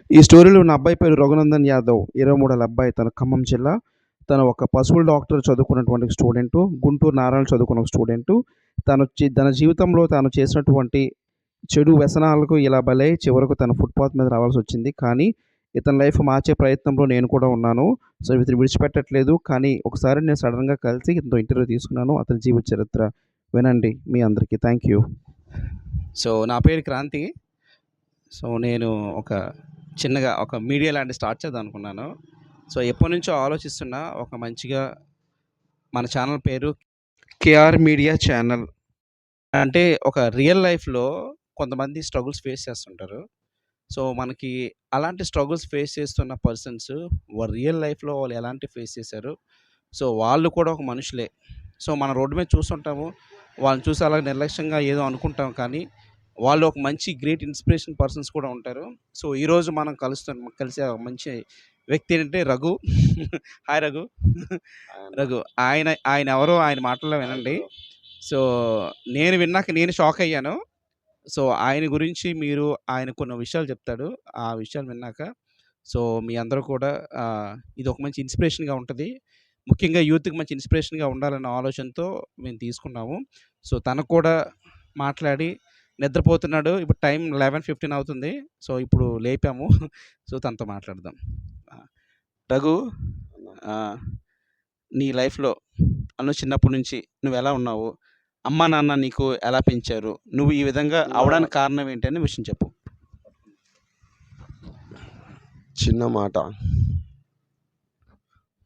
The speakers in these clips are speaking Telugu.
ఈ స్టోరీలో ఉన్న అబ్బాయి పేరు రఘునందన్ యాదవ్. 23 అబ్బాయి. తను ఖమ్మం జిల్లా. తను ఒక పశువుల డాక్టర్ చదువుకున్నటువంటి స్టూడెంటు. గుంటూరు నారాయణలో చదువుకున్న ఒక స్టూడెంటు. తన జీవితంలో తాను చేసినటువంటి చెడు వ్యసనాలకు ఇలా బలై చివరకు తను ఫుట్‌పాత్ మీద రావాల్సొచ్చింది. కానీ ఇతని లైఫ్ మార్చే ప్రయత్నంలో నేను కూడా ఉన్నాను. సో, ఇతను విడిచిపెట్టట్లేదు. కానీ ఒకసారి నేను సడెన్‌గా కలిసి ఇతనితో ఇంటర్వ్యూ తీసుకున్నాను. అతని జీవిత చరిత్ర వినండి మీ అందరికీ. Thank you. సో, నా పేరు క్రాంతి. సో, నేను చిన్నగా ఒక మీడియా లాంటిది స్టార్ట్ చేద్దాం అనుకున్నాను. సో, ఎప్పటినుంచో ఆలోచిస్తున్నా మంచిగా మన ఛానల్ పేరు కేఆర్ మీడియా ఛానల్. అంటే ఒక రియల్ లైఫ్‌లో కొంతమంది స్ట్రగుల్స్ ఫేస్ చేస్తుంటారు. సో, మనకి అలాంటి స్ట్రగుల్స్ ఫేస్ చేస్తున్న పర్సన్స్ రియల్ లైఫ్‌లో వాళ్ళు ఎలాంటివి ఫేస్ చేశారు. సో, వాళ్ళు కూడా ఒక మనుషులే. సో, మనం రోడ్డు మీద చూస్తుంటాము. వాళ్ళని చూసి అలా నిర్లక్ష్యంగా ఏదో అనుకుంటాం. కానీ వాళ్ళు ఒక మంచి గ్రేట్ ఇన్స్పిరేషన్ పర్సన్స్ కూడా ఉంటారు. సో, ఈరోజు మనం కలిసే ఒక మంచి వ్యక్తి ఏంటంటే రఘు. హాయ్ రఘు. రఘు ఆయన ఎవరో ఆయన మాటల్లో వినండి. సో, నేను విన్నాక నేను షాక్ అయ్యాను. సో, ఆయన గురించి ఆయన కొన్ని విషయాలు చెప్తాడు. ఆ విషయాలు విన్నాక సో, మీ అందరూ కూడా ఇదొక మంచి ఇన్స్పిరేషన్‌గా ఉంటది. ముఖ్యంగా యూత్‌కి మంచి ఇన్స్పిరేషన్‌గా ఉండాలన్న ఆలోచనతో మేము తీసుకున్నాము. సో, తను కూడా మాట్లాడి నిద్రపోతున్నాడు. ఇప్పుడు టైం 11:15 అవుతుంది. సో, ఇప్పుడు లేపాము. సో, తనతో మాట్లాడదాం. రఘు, ఆహ్, నీ లైఫ్‌లో చిన్నప్పటి నుంచి నువ్వెలా ఉన్నావు? అమ్మా, నాన్న నీకు ఎలా పెంచారు? నువ్వు ఈ విధంగా అవ్వడానికి కారణం ఏంటి అనే విషయం చెప్పు. చిన్న మాట.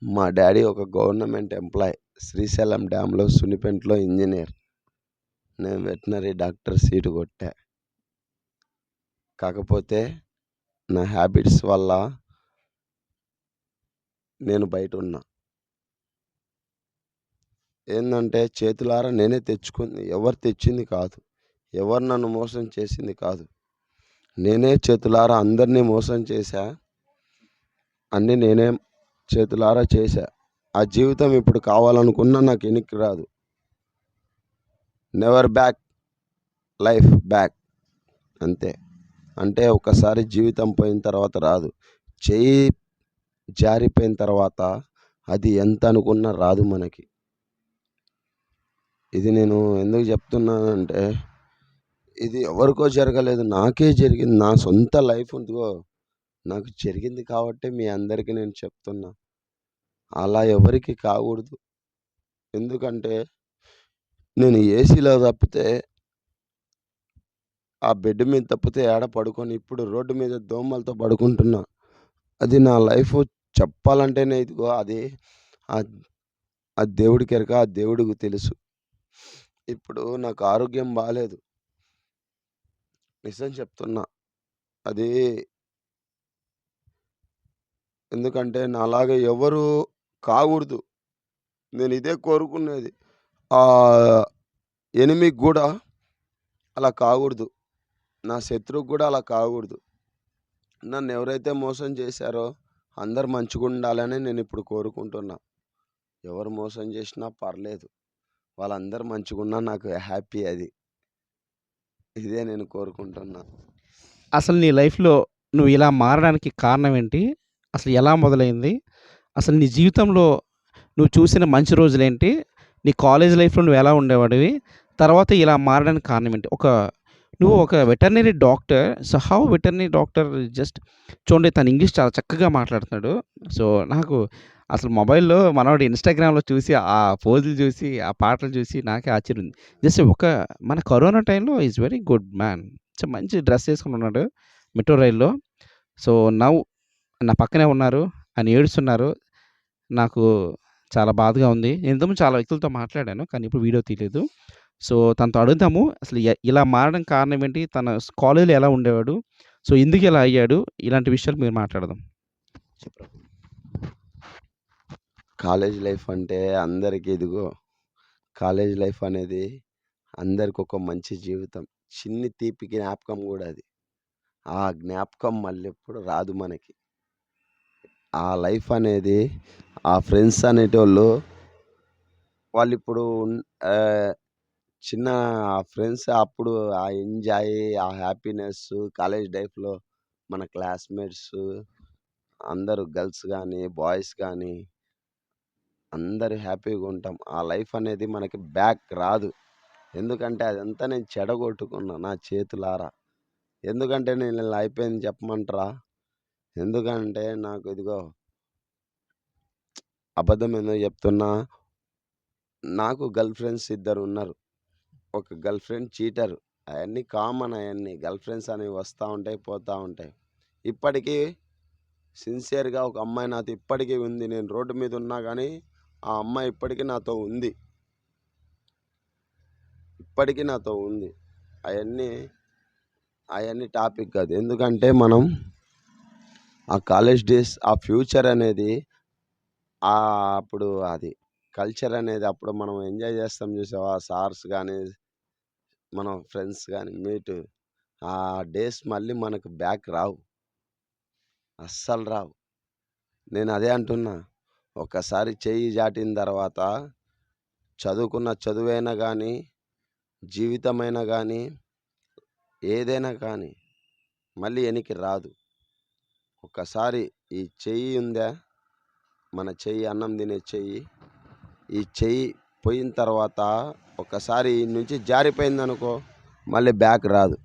మా డాడీ ఒక గవర్నమెంట్ ఎంప్లాయ్. శ్రీశైలం డ్యామ్‌లో సునిపెంట్లో ఇంజినీర్. నేను వెటనరీ డాక్టర్ సీటు కొట్టా. కాకపోతే నా హ్యాబిట్స్ వల్ల నేను బయటున్నా. ఏందంటే చేతులారా నేనే తెచ్చుకుంది. ఎవరు తెచ్చింది కాదు. ఎవరు నన్ను మోసం చేసింది కాదు. నేనే చేతులారా అందరినీ మోసం చేశా. అన్నీ నేనే చేతులారా చేశా. ఆ జీవితం ఇప్పుడు కావాలనుకున్నా నాకు ఎనిక్కి రాదు. Never back life back. అంతే. అంటే ఒకసారి జీవితం పోయిన తర్వాత రాదు. చెయ్యి జారిపోయిన తర్వాత అది ఎంత అనుకున్నా రాదు మనకి. ఇది నేను ఎందుకు చెప్తున్నానంటే ఇది ఎవరికో జరగలేదు. నాకే జరిగింది. నా సొంత లైఫ్ ఇదిగో నాకు జరిగింది కాబట్టే మీ అందరికీ నేను చెప్తున్నా. అలా ఎవరికీ కాకూడదు. ఎందుకంటే నేను ఏసీలో తప్పితే ఆ బెడ్ మీద తప్పితే ఏడ పడుకోను. ఇప్పుడు రోడ్డు మీద దోమలతో పడుకుంటున్నా. అది నా లైఫు. చెప్పాలంటేనే ఇదిగో అది ఆహ్, ఆ దేవుడికెరక. ఆ దేవుడికి తెలుసు. ఇప్పుడు నాకు ఆరోగ్యం బాలేదు. నిజం చెప్తున్నా. అది ఎందుకంటే నాలాగా ఎవరు కాకూడదు. నేను ఇదే కోరుకునేది. ఆహ్, ఎనిమికి గూడా అలా కాకూడదు. నా శత్రువుకి గూడా అలా కాకూడదు. నన్నెవరైతే మోసం చేశారో అందరూ మంచిగుండాలని నేనిప్పుడు కోరుకుంటున్నా. ఎవరు మోసం చేసినా పర్లేదు. వాళ్ళందరూ మంచిగున్నా నాకు హ్యాపీ అది. ఇదే నేను కోరుకుంటున్నా. అసలు నీ లైఫ్‌లో నువ్వు ఇలా మారడానికి కారణం ఏంటి? అసలు ఎలా మొదలైంది? అసలు నీ జీవితంలో నువ్వు చూసిన మంచి రోజులేంటి? నీ కాలేజ్ లైఫ్‌లో నువ్వెలా ఉండేవాడివి? తర్వాత ఇలా మారడానికి కారణం ఏంటి? నువ్వు ఒక veterinary doctor. So, how veterinary doctor just చూడండి, తను ఇంగ్లీష్ చాలా చక్కగా మాట్లాడుతున్నాడు. సో, నాకు అసలు మొబైల్‌లో మనోడు ఇన్‌స్టాగ్రామ్‌లో చూసి, ఆ పోజులు చూసి, ఆ పాటలు చూసి నాకే ఆశ్చర్యం ఉంది. జస్ట్ మన కరోనా టైంలో is very good man. So, మంచి డ్రెస్ ఏసుకొని ఉన్నాడు మెట్రో రైల్‌లో. సో, నౌ నా పక్కనే ఉన్నారు. ఆయన ఏడుస్తున్నారు. నాకు చాలా బాధగా ఉంది. నేను ఇంతకుముందు చాలా వ్యక్తులతో మాట్లాడాను. కానీ ఇప్పుడు వీడియో తీయలేదు. సో, తనతో అడుగుదాము. అసలు ఇలా మారడానికి కారణం ఏంటి? తన కాలేజ్‌లో ఎలా ఉండేవాడు? సో, ఎందుకు ఇలా అయ్యాడు? ఇలాంటి విషయాలు మీరు మాట్లాడదాం. చెప్పరా? కాలేజ్ లైఫ్ అంటే అందరికీ ఇదిగో కాలేజ్ లైఫ్ అనేది అందరికొక మంచి జీవితం. చిన్ని తీపి జ్ఞాపకం గూడా అది. ఆ జ్ఞాపకం మళ్ళెప్పుడు రాదు మనకి. ఆ లైఫ్ అనేది ఆ ఫ్రెండ్స్ అనేటోళ్ళు వాళ్ళిప్పుడు ఆహ్, చిన్న ఆ ఫ్రెండ్స్ అప్పుడు ఆ ఎంజాయ్, ఆ హ్యాపీనెస్సు కాలేజ్ లైఫ్‌లో మన క్లాస్‌మేట్స్ అందరూ గర్ల్స్ గానీ, బాయ్స్ గానీ అందరూ హ్యాపీగుంటాం. ఆ లైఫ్ అనేది మనకి బ్యాక్ రాదు. ఎందుకంటే అదంతా నేను చెడగొట్టుకున్నా నా చేతులారా. ఎందుకంటే నేను ఇలా అయిపోయింది చెప్పమంటారా? ఎందుకంటే నాకు ఇదిగో అబద్ధం ఎందుకు చెప్తున్నా, నాకు గర్ల్ ఫ్రెండ్స్ ఇద్దరున్నారు. ఒక గర్ల్ ఫ్రెండ్ చీటర్. అయన్నీ కామన్ అయన్నీ. గర్ల్ ఫ్రెండ్స్ అనేవి వస్తా ఉంటాయి, పోతా ఉంటాయి. ఇప్పటికీ సిన్సియర్‌గా ఒక అమ్మాయి నాతో ఇప్పటికీ ఉంది. నేను రోడ్డు మీద ఉన్నా గానీ, ఆ అమ్మాయి ఇప్పటికీ నాతో ఉంది. ఇప్పటికీ నాతో ఉంది. అయన్నీ, అయన్నీ టాపిక్ కాదు. ఎందుకంటే మనం ఆ కాలేజ్ డేస్, ఆ ఫ్యూచర్ అనేది అప్పుడు అది కల్చర్ అనేది అప్పుడు మనం ఎంజాయ్ చేస్తాం చూసావా? సార్స్ గానీ, మనం ఫ్రెండ్స్ గానీ ఆ డేస్ మళ్ళీ మనకు బ్యాక్ రావు. అస్సలు రావు. నేను అదే అంటున్నా. ఒక్కసారి చెయ్యి జాటిన తర్వాత చదువుకున్న చదువైనా గానీ, జీవితమైనా గానీ, ఏదైనా కానీ మళ్ళీ ఎనికి రాదు. ఒక్కసారి ఈ చెయ్యి ఉందా, మన చెయ్యి అన్నం తినే చెయ్యి, ఈ చెయ్యి పోయిన తర్వాత ఒక్కసారి ఈడ నుంచి జారిపోయిందనుకో మళ్ళీ బ్యాక్ రాదు.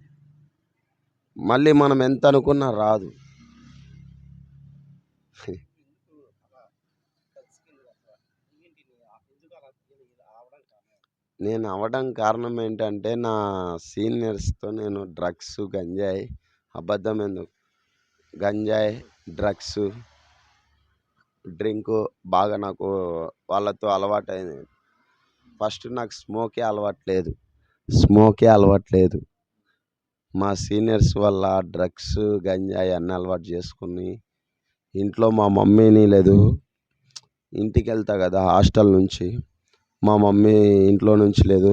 మళ్ళీ మనం ఎంత అనుకున్నా రాదు. నేను అవ్వడం కారణం ఏంటంటే, నా సీనియర్స్‌తో నేను డ్రగ్స్, గంజాయి అబద్ధం ఎందుకు, గంజాయి, డ్రగ్సు, డ్రింకు బాగా నాకు వాళ్ళతో అలవాటయింది. ఫస్ట్ నాకు స్మోకే అలవాటు లేదు. మా సీనియర్స్ వల్ల డ్రగ్స్, గంజాయి అన్నీ అలవాటు చేసుకొని, ఇంట్లో మా మమ్మీని లేదు, ఇంటికెళ్తా కదా హాస్టల్ నుంచి, మా మమ్మీ ఇంట్లో నుంచి లేదు,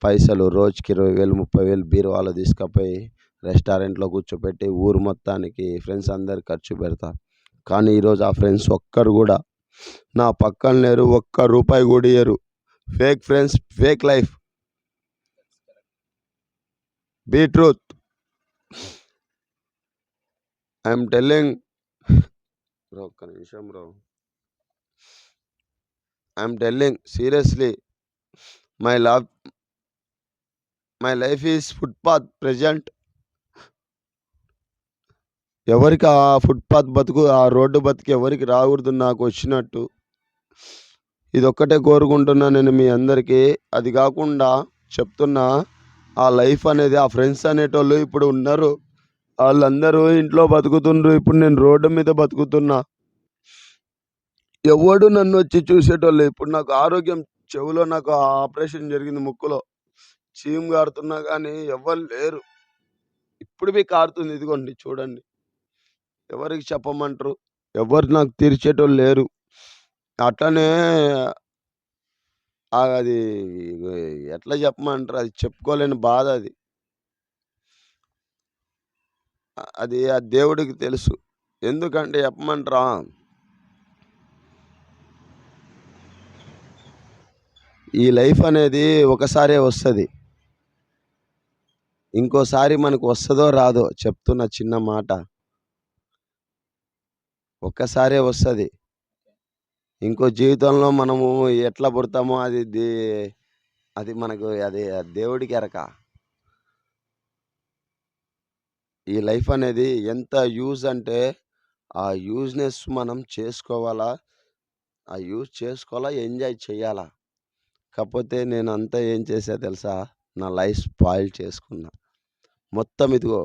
పైసలు రోజుకి 20,000, 30,000 బీరువాలో తీసుకపోయి రెస్టారెంట్‌లో కూర్చోపెట్టి ఊరు మొత్తానికి ఫ్రెండ్స్ అందరికి ఖర్చు పెడతా. కానీ ఈరోజు ఆ ఫ్రెండ్స్ ఒక్కరు కూడా నా పక్కన లేరు. ఒక్క రూపాయి కూడా ఇయ్యరు. Fake friends, fake life. Be truth. I am telling bro, ఒక్క నిమిషం bro. I am telling seriously, my love my life is footpath present. ఎవరికి ఆ ఫుట్‌పాత్ బతుకు, ఆ రోడ్డు బతుకు ఎవరికి రాకూడదు నాకు వచ్చినట్టు. ఇదొక్కటే కోరుకుంటున్నా నేను మీ అందరికీ. అది కాకుండా చెప్తున్నా, ఆ లైఫ్ అనేది, ఆ ఫ్రెండ్స్ అనేటోళ్ళు ఇప్పుడు ఉన్నారు. ఆళ్ళందరూ ఇంట్లో బతుకుతుండ్రు. ఇప్పుడు నేను రోడ్డు మీద బతుకుతున్నా. ఎవడు నన్నొచ్చి చూసేటోళ్ళు. ఇప్పుడు నాకు ఆరోగ్యం, చెవిలో నాకు ఆపరేషన్ జరిగింది ముక్కులో. చీము గారుతున్నా గానీ ఎవ్వరు లేరు. ఇప్పుడివి కారుతుంది ఇదిగోండి చూడండి. ఎవరికి చెప్పమంటరు? ఎవ్వరు నాకు తీర్చేటోళ్ళు లేరు. అట్లనే అది ఎట్లా చెప్పమంటారు? అది చెప్పుకోలేని బాధ అది. అది ఆ దేవుడికి తెలుసు. ఎందుకంటే చెప్పమంటరా? ఈ లైఫ్ అనేది ఒకసారే వస్తది. ఇంకోసారి మనకు వస్తదో రాదో చెప్తున్న చిన్న మాట. ఒక్కసారే వస్తది. ఇంకో జీవితంలో మనము ఎట్లా పుడతామో అది మనకు అది దేవుడికెరక. ఈ లైఫ్ అనేది ఎంత యూజ్ అంటే, ఆ యూజ్‌నెస్ మనం చేసుకోవాలా, ఆ యూజ్ చేసుకోవాలా, ఎంజాయ్ చేయాలా. కాపోతే నేనంతా ఏం చేశా తెలుసా? నా లైఫ్ స్పాయిల్ చేసుకున్నా. మొత్తం ఇదిగో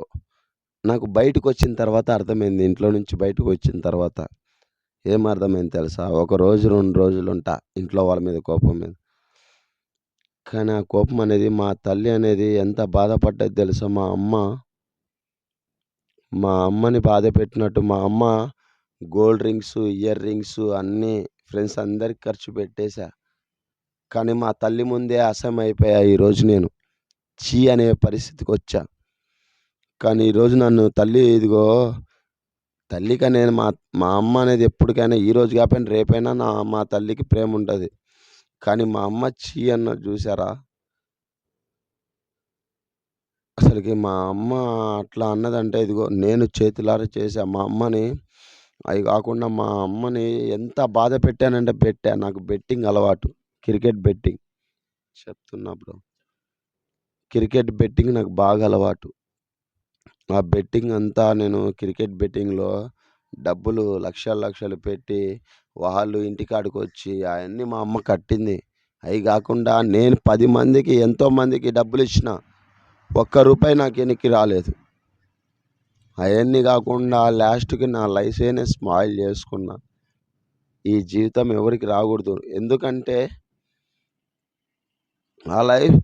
నాకు బయటకొచ్చిన తర్వాత అర్థమైంది. ఇంట్లో నుంచి బయటకొచ్చిన తర్వాత. ఏం అర్థమైంది తెలుసా? ఒక రోజు, 2 రోజులుంటా ఇంట్లో వాళ్ళ మీద కోపం మీద. కానీ ఆ కోపం అనేది, మా తల్లి అనేది ఎంత బాధపడ్డది తెలుసా? మా అమ్మని బాధపెట్టినట్టు మా అమ్మ గోల్డ్ రింగ్స్, ఇయర్ రింగ్స్ అన్నీ ఫ్రెండ్స్ అందరికి ఖర్చు పెట్టేశా. కానీ మా తల్లి ముందే అసహ్యమైపోయా ఈరోజు నేను. ఛీ అనే పరిస్థితికొచ్చా. కానీ ఈరోజు నన్ను తల్లి ఇదిగో, తల్లికని నేను మా అమ్మ అనేది ఎప్పటికైనా, ఈరోజు కాకపోయినా రేపైనా మా తల్లికి ప్రేముంటది. కానీ మా అమ్మ ఛీ అన్నది చూసారా? అసలకి మా అమ్మ అట్లా అన్నదంటే ఇదిగో నేను చేతులారా చేశా. మా అమ్మని అయి గాకుండా మా అమ్మని ఎంత బాధ పెట్టానంటే పెట్టా. నాకు బెట్టింగ్ అలవాటు. క్రికెట్ బెట్టింగ్ చెప్తున్నా బ్రో. క్రికెట్ బెట్టింగ్ నాకు బాగా అలవాటు. ఆ బెట్టింగ్ అంతా నేను క్రికెట్ బెట్టింగ్‌లో డబ్బులు లక్షలు, లక్షలు పెట్టి వాళ్ళు ఇంటికాడికొచ్చి అయన్నీ మా అమ్మ కట్టింది. అయి గాకుండా నేను 10 మందికి ఎంతో మందికి డబ్బులిచ్చినా. ఒక్క రూపాయి నాకు ఎనక్కి రాలేదు. అయన్నీ గాకుండా లాస్ట్‌కి నా లైఫేనే స్పాయిల్ జేసుకున్నా. ఈ జీవితం ఎవరికీ రాగూడదు. ఎందుకంటే ఆ లైఫ్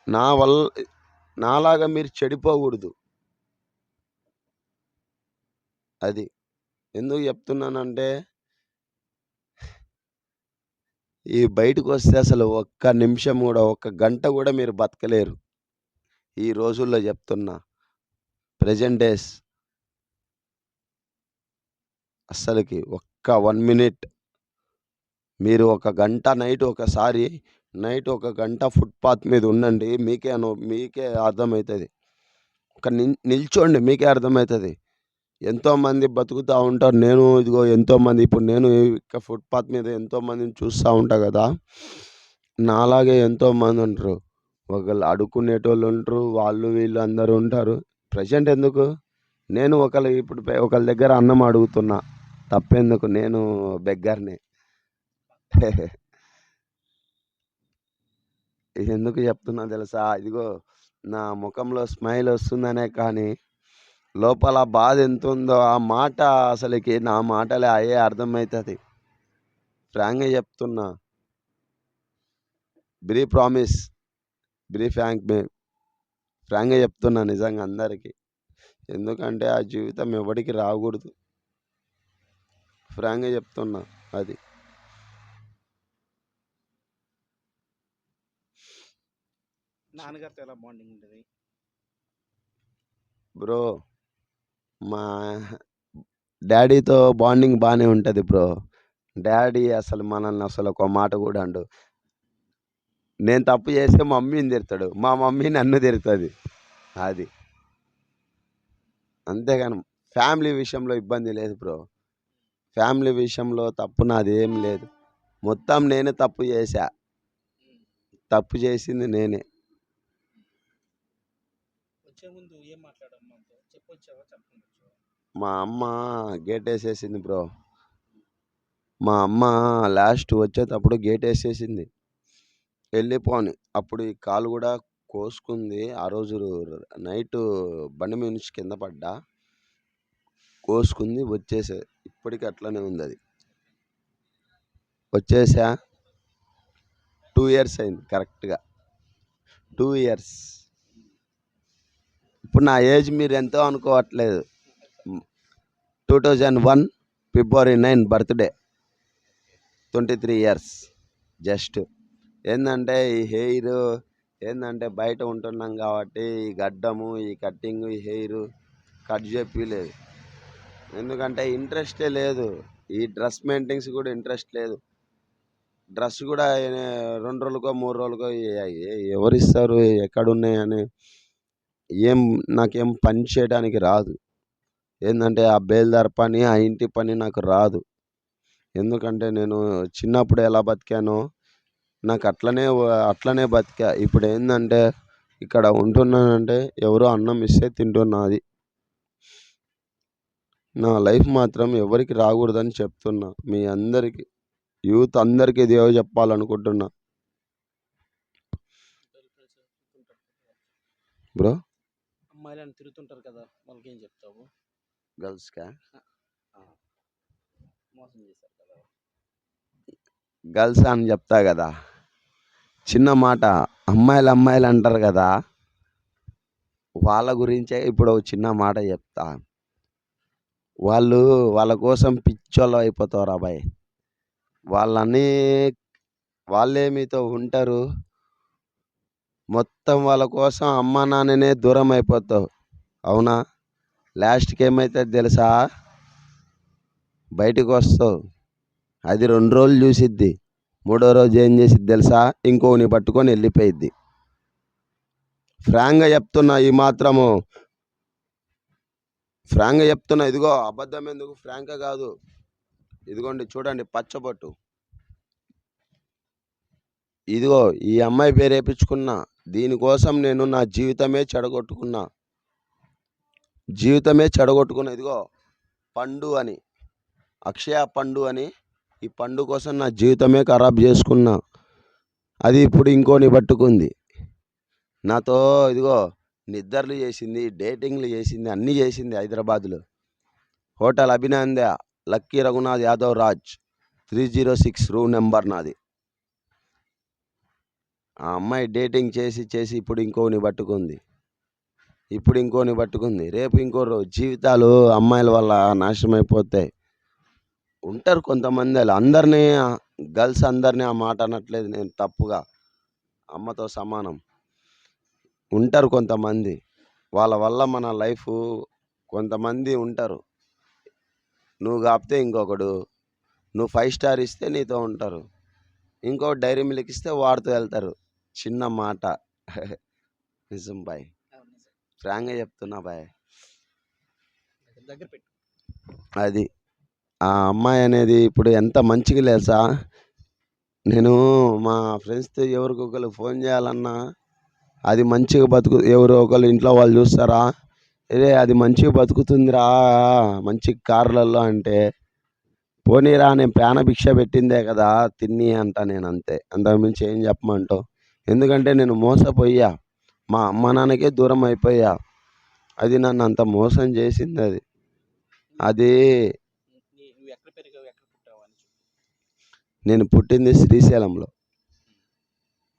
నా వల్ నాలాగా మీరు చెడిపోగూడదు. అది. ఎందుకు జెప్తున్నానంటే ఈ బయటకొస్తే అసలు ఒక్క నిమిషం గూడా, ఒక్క గంట గూడా మీరు బతకలేరు. ఈ రోజుల్లో జెప్తున్నా. ప్రెజెంట్ డేస్ అస్సలకి ఒక్క 1 మినిట్ మీరు ఒక గంట నైట్ ఒక గంట ఫుట్‌పాత్ మీద ఉండండి. మీకే అర్థమైతది. ఒక నిల్చోండి మీకే అర్థమైతది. ఎంతోమంది బతుకుతా ఉంటారు. నేను ఇదిగో ఎంతోమంది ఇప్పుడు నేను ఇక ఫుట్‌పాత్ మీద ఎంతోమందిని చూస్తా ఉంటా గదా! నాలాగే ఎంతోమందుంటరు. ఒకళ్ళు అడుక్కునేటోళ్ళుంటరు. వాళ్ళు వీళ్ళు అందరూ ఉంటారు. ప్రెజెంట్ ఎందుకు? నేను ఒకళ్ళ దగ్గర అన్నం అడుగుతున్నా. తప్పెందుకు? నేను బెగ్గర్‌నే. ఎందుకు చెప్తున్నా తెలుసా? ఇదిగో నా ముఖంలో స్మైల్ వస్తుందనే కానీ, లోపల బాధ ఎంతుందో ఆ మాట అసలకి నా మాటలే అయ్యే అర్థమైతది. ఫ్రాంక్‌గా చెప్తున్నా. బ్రీ ప్రామిస్, బ్రీ ఫ్రాంక్ ఫ్రాంక్‌గా చెప్తున్నా నిజంగా అందరికి. ఎందుకంటే ఆ జీవితం ఎవడికి రాకూడదు. ఫ్రాంక్‌గా చెప్తున్నా అది. నాన్నగారితో ఎలా బాండింగ్ ఉంటది? బ్రో మా డ్యాడీతో బాండింగ్ బానే ఉంటది బ్రో. డ్యాడీ అసలు మనల్ని అసలు ఒక మాట గూడా అనడు. నేను తప్పు చేస్తే మమ్మీని తిడతాడు. మా మమ్మీ నన్ను తిడతది. అది. అంతేగాని ఫ్యామిలీ విషయంలో ఇబ్బంది లేదు బ్రో. ఫ్యామిలీ విషయంలో తప్పు నాదేం లేదు. మొత్తం నేనే తప్పు చేశా. తప్పు చేసింది నేనే. వచ్చే ముందు ఏం మాట్లాడావు అమ్మతో? చెప్పొచ్చావా? చెప్పకుండా వచ్చావా? మా అమ్మ గేటేసేసింది బ్రో. మా అమ్మ లాస్ట్ వచ్చేటప్పుడు గేటేసేసింది. వెళ్ళిపో అని. అప్పుడు ఈ కాలు గూడా కోసుకుంది. ఆ రోజు నైటు బండి మీద నుంచి కింద పడ్డా. కోసుకుంది వచ్చేసా. ఇప్పటికి అట్లనే ఉందది. వచ్చేసా. 2 ఇయర్స్ అయింది కరెక్ట్‌గా. 2 ఇయర్స్. ఇప్పుడు నా ఏజ్ మీరెంతో అనుకోవట్లేదు. 2001 ఫిబ్రవరి 9 బర్త్‌డే. 23 years just. ఏందంటే ఈ హెయిరు ఏందంటే బయట ఉంటున్నాం కాబట్టి ఈ గడ్డము, ఈ కట్టింగు, ఈ హెయిరు కట్ జేపియలేదు. ఎందుకంటే ఇంట్రెస్టే లేదు. ఈ డ్రెస్ మెయింటెన్స్ కూడా ఇంట్రెస్ట్ లేదు. డ్రెస్ కూడా 2 రోజులకో, 3 రోజులకో ఎవరిస్తారు? ఎక్కడున్నాయని నాకేం పని చేయడానికి రాదు. ఏందంటే ఆ బేల్దార్ పని, ఆ ఇంటి పని నాకు రాదు. ఎందుకంటే నేను చిన్నప్పుడు ఎలా బతికానో నాకు అట్లనే బతికా. ఇప్పుడేందంటే ఇక్కడ ఉంటున్నానంటే ఎవరో అన్నం ఇస్తే తింటున్నా అది. నా లైఫ్ మాత్రం ఎవరికీ రాకూడదని చెప్తున్నా. మీ అందరికి యూత్ అందరికీ ఇదే చెప్పాలనుకుంటున్నా. బ్రో అమ్మాయిలని తిరుగుతుంటారు కదా! వాళ్ళకేం చెప్తావు? గర్ల్స్‌కా? మోసం చేశారు కదా! గర్ల్స్ అని చెప్తా గదా! చిన్న మాట అమ్మాయిలు అంటారు గదా! వాళ్ళ గురించే ఇప్పుడు ఒక చిన్న మాట చెప్తా. వాళ్ళ కోసం పిచ్చోళ్ళు అయిపోతారు అబ్బాయి. వాళ్ళే మీతో ఉంటారు. మొత్తం వాళ్ళ కోసం అమ్మా నాన్ననే దూరం అయిపోతావు. అవునా? లాస్ట్‌కి ఏమైతది తెలుసా? బయటికొస్తావు. అది 2 రోజులు చూసిద్ది. మూడో రోజు ఏం చేసిద్ది తెలుసా? ఇంకోడిని పట్టుకొని వెళ్ళిపోయిద్ది. ఫ్రాంక్‌గా చెప్తున్నా ఈ మాత్రము. ఫ్రాంక్‌గా చెప్తున్నా. ఇదిగో అబద్ధం ఎందుకు, ఫ్రాంక్‌గా కాదు. ఇదిగోండి చూడండి పచ్చబొట్టు. ఇదిగో ఈ అమ్మాయి పేరు ఏపిచ్చుకున్నా. దీనికోసం నేను నా జీవితమే చెడగొట్టుకున్నా. ఇదిగో పండు అని, అక్షయ పండు అని, ఈ పండు కోసం నా జీవితమే ఖరాబ్ చేసుకున్నా. అది ఇప్పుడు ఇంకోని పట్టుకుంది. నాతో ఇదిగో నిద్దర్లు చేసింది, డేటింగ్లు చేసింది, అన్నీ చేసింది హైదరాబాద్లో. Hotel Abhinanda, lucky Raghunath Yadav Raj, 306 room number నాది. ఆ అమ్మాయి డేటింగ్ చేసి ఇప్పుడు ఇంకోని పట్టుకుంది. రేపు ఇంకో జీవితాలు అమ్మాయిల వల్ల నాశనం అయిపోతాయి. ఉంటారు కొంతమంది, అలా అందరినీ గర్ల్స్ అందరినీ ఆ మాట అనట్లేదు నేను తప్పుగా, అమ్మతో సమానం. ఉంటారు కొంతమంది, వాళ్ళ వల్ల మన లైఫ్, కొంతమంది ఉంటారు. నువ్వు కాపితే ఇంకొకడు, నువ్వు 5 స్టార్ ఇస్తే నీతో ఉంటారు, ఇంకో డైరీ మిల్క్ ఇస్తే వాడితో వెళ్తారు. చిన్న మాట. నిజం బాయ్, ఫ్రాంక్గా చెప్తున్నా బాయ్. అది ఆ అమ్మాయి అనేది ఇప్పుడు ఎంత మంచిగా లేసా. నేను మా ఫ్రెండ్స్తో ఎవరికొకరు ఫోన్ చేయాలన్నా, అది మంచిగా ఎవరో ఒకరు ఇంట్లో వాళ్ళు చూస్తారా, అది మంచిగా బతుకుతుందిరా మంచి కార్లలో అంటే, పోనీరా నేను ప్రాణభిక్ష పెట్టిందే కదా తిని అంట. నేను అంతే, అంతకుమించి ఏం చెప్పమంటావు. ఎందుకంటే నేను మోసపోయా, మా అమ్మ నాన్నకే దూరం అయిపోయా. అది నన్ను అంత మోసం చేసింది. అది నేను పుట్టింది శ్రీశైలంలో.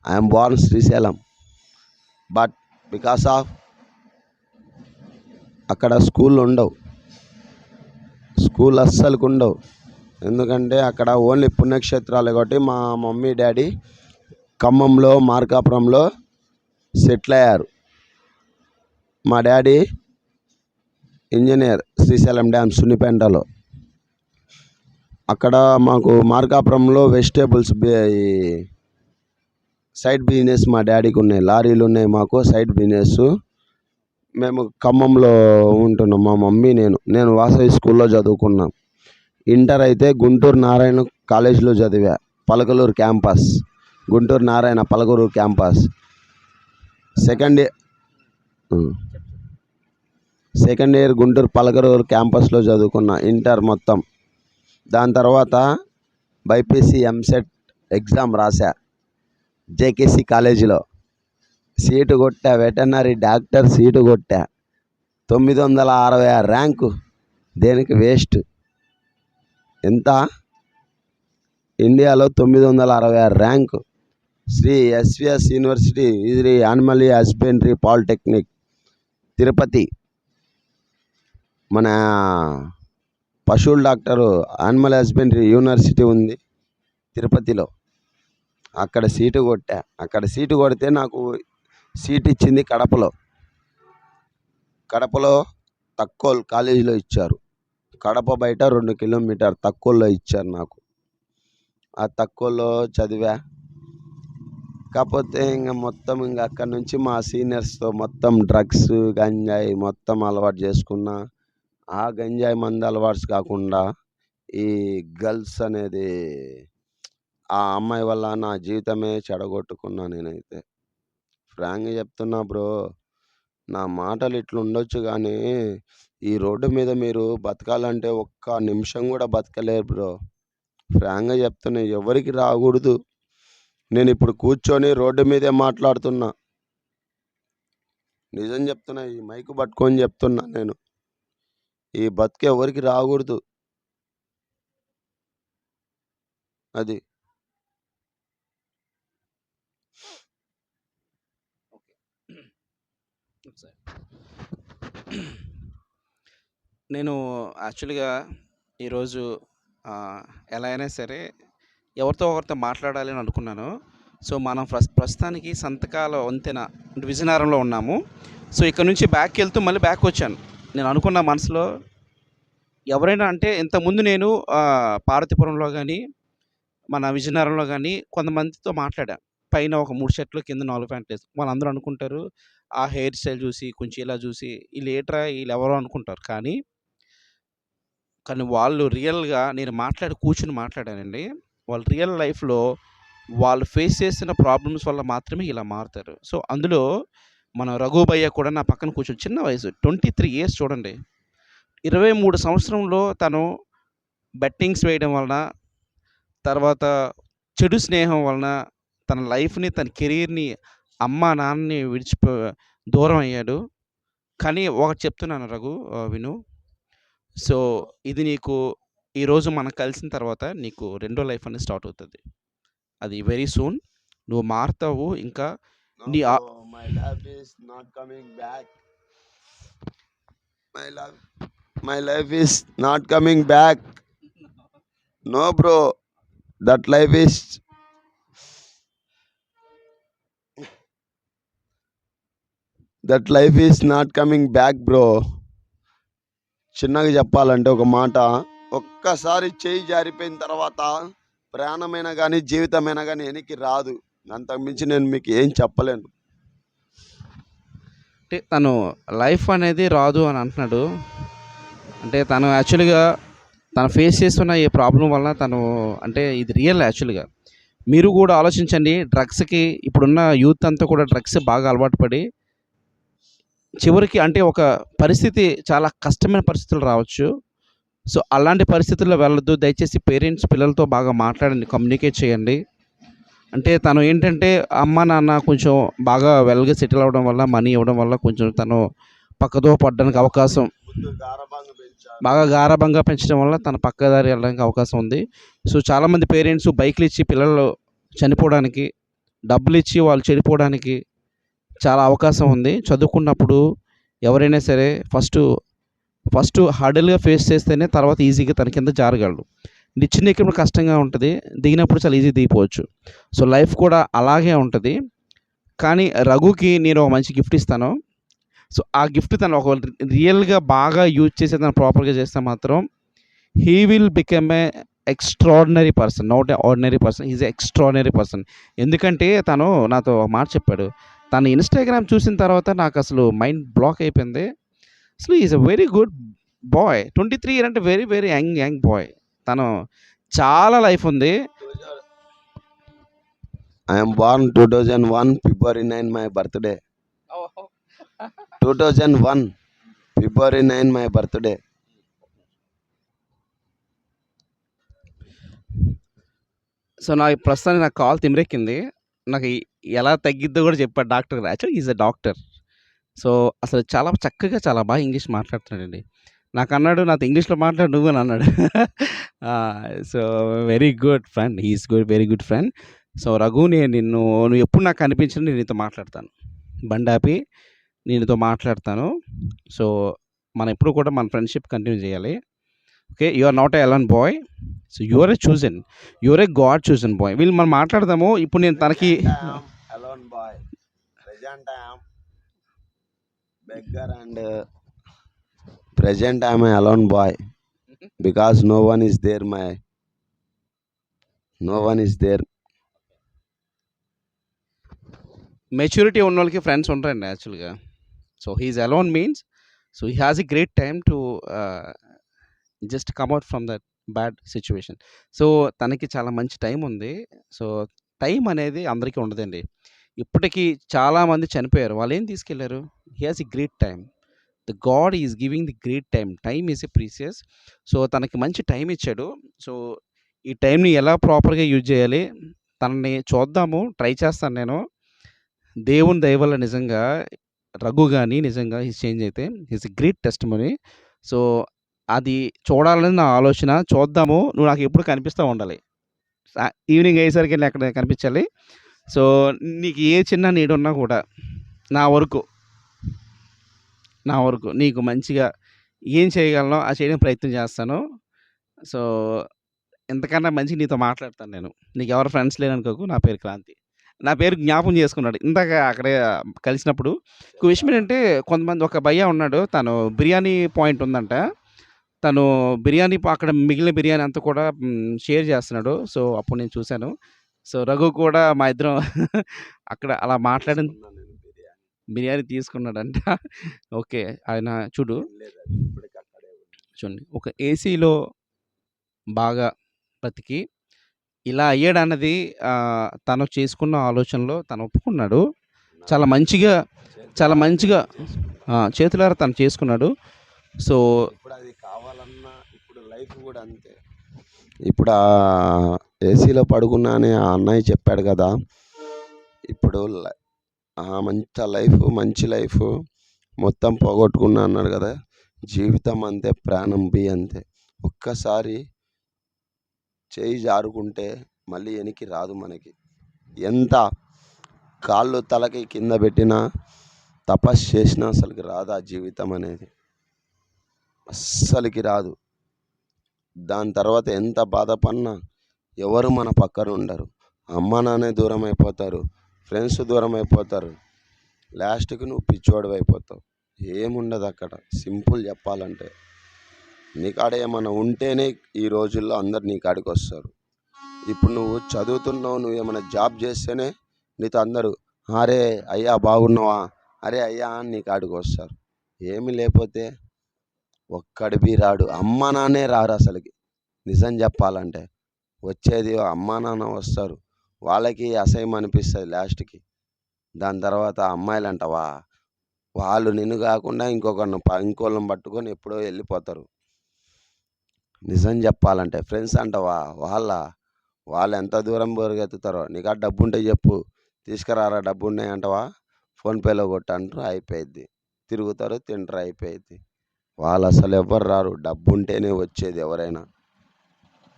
I'm Born Srisailam. But because of అక్కడ స్కూల్ అస్సలుకు ఉండవు. ఎందుకంటే అక్కడ ఓన్లీ పుణ్యక్షేత్రాలు కాబట్టి. మా మమ్మీ డాడీ ఖమ్మంలో, మార్కాపురంలో సెటిల్ అయ్యారు. మా డాడీ ఇంజనీర్, శ్రీశైలం డ్యామ్ సున్నిపేంటలో. అక్కడ మాకు మార్కాపురంలో వెజిటేబుల్స్ సైడ్ బిజినెస్ మా డాడీకి ఉన్నాయి, లారీలు ఉన్నాయి మాకు సైడ్ బిజినెస్. మేము ఖమ్మంలో ఉంటున్నాం, మా మమ్మీ నేను వాసవి స్కూల్లో చదువుకున్నాం. ఇంటర్ అయితే గుంటూరు నారాయణ కాలేజీలో చదివా, Palakaluru campus. Guntur Narayana Palakaluru campus. Second year Guntur Palakaluru క్యాంపస్లో చదువుకున్నా ఇంటర్ మొత్తం. దాని తర్వాత బైపీసీ ఎంసెట్ ఎగ్జామ్ రాశా జేకేసీ కాలేజీలో. సీటు కొట్టా, వెటర్నరీ డాక్టర్ సీటు కొట్టా. 966 ర్యాంకు. దేనికి వేస్ట్. ఎంత? ఇండియాలో 966 ర్యాంకు. శ్రీ ఎస్విఎస్ యూనివర్సిటీ, ఇది యానిమల్ హస్బెండరీ పాలిటెక్నిక్ తిరుపతి. మన పశువుల డాక్టరు యానిమల్ హస్బెండరీ యూనివర్సిటీ ఉంది తిరుపతిలో. అక్కడ సీటు కొడితే నాకు సీట్ ఇచ్చింది కడపలో తక్కువ కాలేజీలో ఇచ్చారు. కడప బయట 2 కిలోమీటర్ తక్కువలో ఇచ్చారు నాకు. ఆ తక్కువలో చదివా. కాకపోతే మొత్తం అక్కడి నుంచి మా సీనియర్స్తో మొత్తం డ్రగ్స్, గంజాయి మొత్తం అలవాటు చేసుకున్నా. ఆ గంజాయి మందు అలవాటు కాకుండా ఈ గర్ల్స్ అనేది, ఆ అమ్మాయి వల్ల నా జీవితమే చెడగొట్టుకున్నా నేనైతే. ఫ్రాంక్గా చెప్తున్నా బ్రో, నా మాటలు ఇట్లా ఉండొచ్చు కానీ ఈ రోడ్డు మీద మీరు బతకాలంటే ఒక్క నిమిషం కూడా బతకలేరు బ్రో. ఫ్రాంక్గా చెప్తున్నా, ఎవరికి రాకూడదు. నేను ఇప్పుడు కూర్చొని రోడ్డు మీదే మాట్లాడుతున్నా, నిజం చెప్తున్నా, ఈ మైకు పట్టుకొని చెప్తున్నా నేను. ఈ బతుకు ఎవరికి రాకూడదు. అది నేను యాక్చువల్గా ఈరోజు ఎలా అయినా సరే ఎవరితో ఒకరితో మాట్లాడాలి అని అనుకున్నాను. సో మనం ప్రస్తుతానికి సంతకాల వంతెన అంటే విజయనగరంలో ఉన్నాము. సో ఇక్కడ నుంచి బ్యాక్ వెళ్తూ మళ్ళీ బ్యాక్ వచ్చాను. నేను అనుకున్న మనసులో ఎవరైనా అంటే ఇంతకుముందు నేను పార్వతీపురంలో కానీ మన విజయనగరంలో కానీ కొంతమందితో మాట్లాడాను. పైన ఒక 3 షర్టులు, కింద 4 ప్యాంట్లేసి వాళ్ళందరూ అనుకుంటారు, ఆ హెయిర్ స్టైల్ చూసి, కొంచెం ఇలా చూసి, ఈళ్ళేట్రా ఈళ్ళెవరో అనుకుంటారు. కానీ వాళ్ళు రియల్‌గా నేను కూర్చొని మాట్లాడానండి. వాళ్ళు రియల్ లైఫ్‌లో వాళ్ళు ఫేస్ చేసిన ప్రాబ్లమ్స్ వల్ల మాత్రమే ఇలా మారుతారు. సో, అందులో మన రఘు భయ్య కూడా నా పక్కన కూర్చొని చిన్న వయసు 23 ఇయర్స్ చూడండి. 23 సంవత్సరంలో తను బెట్టింగ్స్ వేయడం వలన, తర్వాత చెడు స్నేహం వలన తన లైఫ్‌ని, తన కెరియర్‌ని, అమ్మా, నాన్నని దూరం అయ్యాడు. కానీ ఒకటి చెప్తున్నాను విను. సో, ఇది నీకు ఈరోజు మనం కలిసిన తర్వాత నీకు రెండో లైఫ్ అనేది స్టార్ట్ అవుతది. అది వెరీ సూన్. నువ్వు మారతావు. ఇంకా No, నీ bro. My life is not coming back. My life is not coming back. No, bro. That life is not coming back, bro. చిన్నగా చెప్పాలంటే ఒక మాట, ఒక్కసారి చెయ్యి జారిపోయిన తర్వాత ప్రాణమైనా కానీ, జీవితమైనా కానీ వెనక్కి రాదు. అంతకు మించి నేను మీకు ఏం చెప్పలేను. అంటే తను లైఫ్ అనేది రాదు అని అంటున్నాడు. అంటే తను యాక్చువల్‌గా తను ఫేస్ చేస్తున్న ఈ ప్రాబ్లమ్ వలన తను అంటే ఇది రియల్ యాక్చువల్‌గా. మీరు కూడా ఆలోచించండి. డ్రగ్స్‌కి ఇప్పుడున్న యూత్ అంతా కూడా డ్రగ్స్ బాగా అలవాటు పడి, చివరికి అంటే ఒక పరిస్థితి చాలా కష్టమైన పరిస్థితులు రావచ్చు. సో, అలాంటి పరిస్థితుల్లో వెళ్ళొద్దు. దయచేసి పేరెంట్స్ పిల్లలతో బాగా మాట్లాడండి, కమ్యూనికేట్ చేయండి. అంటే తను ఏంటంటే అమ్మ, నాన్న కొంచెం బాగా వెల్‌గా సెటిల్ అవ్వడం వల్ల, మనీ ఇవ్వడం వల్ల కొంచెం తను పక్కదోవ పడడానికి అవకాశం ముందు గారాబంగా పెంచారు. బాగా గారాబంగా పెంచడం వల్ల తన పక్కదారి వెళ్ళడానికి అవకాశం ఉంది. సో, చాలామంది పేరెంట్స్ బైకులు ఇచ్చి పిల్లలు చనిపోవడానికి, డబ్బులు ఇచ్చి వాళ్ళు చెడిపోవడానికి చాలా అవకాశం ఉంది. చదువుకున్నప్పుడు ఎవరైనా సరే ఫస్ట్ హర్డిల్‌గా ఫేస్ చేస్తేనే తర్వాత ఈజీగా తన కింద జారగలడు. నిచ్చెనెక్కినప్పుడు కష్టంగా ఉంటది. దిగినప్పుడు చాలా ఈజీగా దిగిపోవచ్చు. సో, లైఫ్ కూడా అలాగే ఉంటది. కానీ రఘుకి నేను ఒక మంచి గిఫ్ట్ ఇస్తాను. సో, ఆ గిఫ్ట్ తను ఒక రియల్‌గా బాగా యూజ్ చేసి తను ప్రాపర్‌గా చేస్తే మాత్రం he will become a extraordinary person. Not a ordinary person. He is a extraordinary person. ఎందుకంటే తను నాతో ఒక మాట చెప్పాడు. తన ఇన్‌స్టాగ్రామ్ చూసిన తర్వాత నాకసలు మైండ్ బ్లాక్ అయిపోయింది. అసలు he is a very good boy. 23 అంటే వెరీ, వెరీ యంగ్ బాయ్. తను చాలా లైఫ్ ఉంది. I am born 2001 February 9 my birthday. 2001 February 9 my birthday. So, ప్రస్తుతానికి నాకు కాలు తిమిరెక్కింది. నాకు ఎలా తగ్గిద్దో కూడా చెప్పాడు doctor. Actually he is a doctor. So, అసలు చాలా చక్కగా చాలా బాగా ఇంగ్లీష్ మాట్లాడుతున్నాడండి. నాకన్నాడు, నాతో ఇంగ్లీష్‌లో మాట్లాడు నువ్వు అని అన్నాడు. So, very good friend. He is very good friend. So, Raghu, నువ్వు ఎప్పుడు నాకు కనిపించినా నేను నీతో మాట్లాడతాను. బండాపి నేను నీతో మాట్లాడతాను. సో, మనం ఎప్పుడు కూడా మన ఫ్రెండ్‌షిప్ కంటిన్యూ చేయాలి. Okay. You are not a alone boy. So, you are a chosen. You are a God chosen boy. వీళ్ళు మనం మాట్లాడదాము. ఇప్పుడు నేను తనకి Present I am alone boy. Present I am beggar and present I am a alone boy because no one is there. No one is there. Maturity ఉన్నోళ్ళకి ఫ్రెండ్స్ ఉంటారండి యాక్చువల్‌గా. So, he is alone means so, he has a great time to just come out from that bad situation. So, తనకి చాలా మంచి టైం ఉంది. సో, టైం అనేది అందరికీ ఉండదండి. ఇప్పటికి చాలామంది చనిపోయారు. వాళ్ళేం తీసుకెళ్లారు? హి has a great time. The God is giving the great time. Time is a precious. So, తనకి మంచి టైం ఇచ్చాడు. సో, ఈ టైంని ఎలా ప్రాపర్‌గా యూజ్ చేయాలి? తనని చూద్దాము. ట్రై చేస్తాను నేను. దేవుని దయ వల్ల నిజంగా రఘు గాని నిజంగా చేంజ్ అయితే is a great testimony. So, అది చూడాలని నా ఆలోచన. చూద్దాము. నువ్వు నాకు ఎప్పుడు కనిపిస్తా ఉండాలి. ఈవినింగ్ అయ్యేసరికి నేను అక్కడ కనిపించాలి. సో, నీకు ఏ చిన్న నీడ్ ఉన్నా కూడా నా వరకు నీకు మంచిగా ఏం చేయగలనో అది చేయడానికి ప్రయత్నం చేస్తాను. సో, ఇంతకన్నా మంచిగా నీతో మాట్లాడతాను నేను. నీకెవరు ఫ్రెండ్స్ లేరనుకోకు. నా పేరు క్రాంతి. నా పేరు జ్ఞాపకం చేసుకున్నాడు. ఇందాక అక్కడే కలిసినప్పుడు. ఇంకో విషయం ఏంటంటే కొంతమంది ఒక భయ్యా ఉన్నాడు. తను బిర్యానీ పాయింట్ ఉందంట. తను బిర్యానీ అక్కడ మిగిలిన బిర్యానీ అంతా కూడా షేర్ చేస్తున్నాడు. సో, అప్పుడు నేను చూశాను. సో, రఘు కూడా మా ఇద్దరం అక్కడ అలా మాట్లాడిన తీసుకున్నాను నేను బిర్యానీ. బిర్యానీ తీసుకున్నాడంట. ఓకే. ఆయన చూడు తినలేదది. ఇప్పటికి అక్కడే ఉంది. చూడండి. ఒక ఏసీలో బాగా బతికి ఇలా అయ్యాడన్నది తను చేసుకున్న ఆలోచనలో తను ఒప్పుకున్నాడు. చాలా మంచిగా చాలా చేతులారా మంచిగా నేనే చేసుకున్నా. చేతులారా తను చేసుకున్నాడు. సో, ఇప్పుడు అది కావాలన్నా ఇప్పుడు లైఫ్ కూడా అంతే. ఇప్పుడు ఏసీలో పడుకున్నా అని ఆ అన్నయ్య చెప్పాడు కదా! ఇప్పుడు మంచి లైఫ్ మొత్తం పోగొట్టుకున్నా అన్నాడు కదా! జీవితం అంతే, ప్రాణం అంతే. ఒక్కసారి చేయి జారుకుంటే మళ్ళీ వెనక్కి రాదు మనకి. ఎంత కాళ్ళు తలకి కింద పెట్టినా, తపస్సు చేసినా అసలుకి రాదు ఆ జీవితం అనేది. అస్సలకి రాదు. దాని తర్వాత ఎంత బాధపడినా ఎవరు మన పక్కన ఉండరు. అమ్మ నాన్నే దూరం అయిపోతారు, ఫ్రెండ్స్ దూరం అయిపోతారు, లాస్ట్కి నువ్వు పిచ్చోడివి అయిపోతావు. ఏముండదు అక్కడ. సింపుల్ చెప్పాలంటే నీ కాడ ఏమన్నా ఉంటేనే ఈ రోజుల్లో అందరు నీ కాడికి వస్తారు. ఇప్పుడు నువ్వు చదువుతున్నావు, నువ్వు ఏమైనా జాబ్ చేస్తేనే నీతో అందరూ అరే అయ్యా బాగున్నావా, అరే అయ్యా అని నీ కాడికి వస్తారు. ఏమి లేకపోతే ఒక్కడివి రాడు. అమ్మ నాన్నే రారు అసలుకి. నిజం చెప్పాలంటే వచ్చేది అమ్మా నాన్న వస్తారు, వాళ్ళకి అసహ్యం అనిపిస్తుంది లాస్ట్కి. దాని తర్వాత అమ్మాయిలు అంటావా, వాళ్ళు నిన్ను కాకుండా ఇంకోళ్ళని పట్టుకొని ఎప్పుడో వెళ్ళిపోతారు. నిజం చెప్పాలంటే ఫ్రెండ్స్ అంటావా, వాళ్ళు ఎంత దూరం పరిగెత్తుతారో. నీకు ఆ డబ్బు ఉంటే చెప్పు, తీసుకురారా డబ్బు ఉన్నాయి అంటావా, ఫోన్పేలో కొట్టంటారు, అయిపోయిద్ది. తిరుగుతారు, తింటారు, అయిపోయిద్ది. వాళ్ళు అసలు ఎవ్వరు రారు. డబ్బు ఉంటేనే వచ్చేది ఎవరైనా.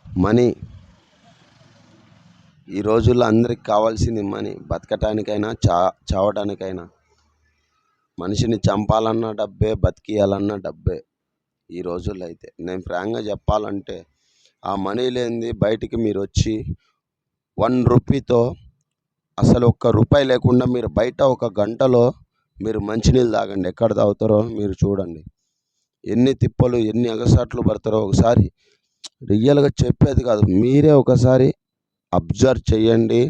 మనీ ఈ రోజుల్లో అందరికి కావాల్సింది మనీ. బతకటానికైనా చావటానికైనా. మనిషిని చంపాలన్నా డబ్బే, బతికియాలన్నా డబ్బే ఈ రోజుల్లో అయితే. నేను ఫ్రాంక్గా చెప్పాలంటే ఆ మనీ లేనిది బయటికి మీరు వచ్చి 1 రూపీతో అసలు ఒక్క రూపాయి లేకుండా మీరు బయట ఒక గంటలో మీరు మంచినీళ్ళు తాగండి. ఎక్కడ తాగుతారో మీరు చూడండి. ఎన్ని తిప్పలు, ఎన్ని ఎగసాట్లు పడతారో ఒకసారి. రియల్గా చెప్పేది కాదు, మీరే ఒకసారి అబ్జర్వ్ చేయండి.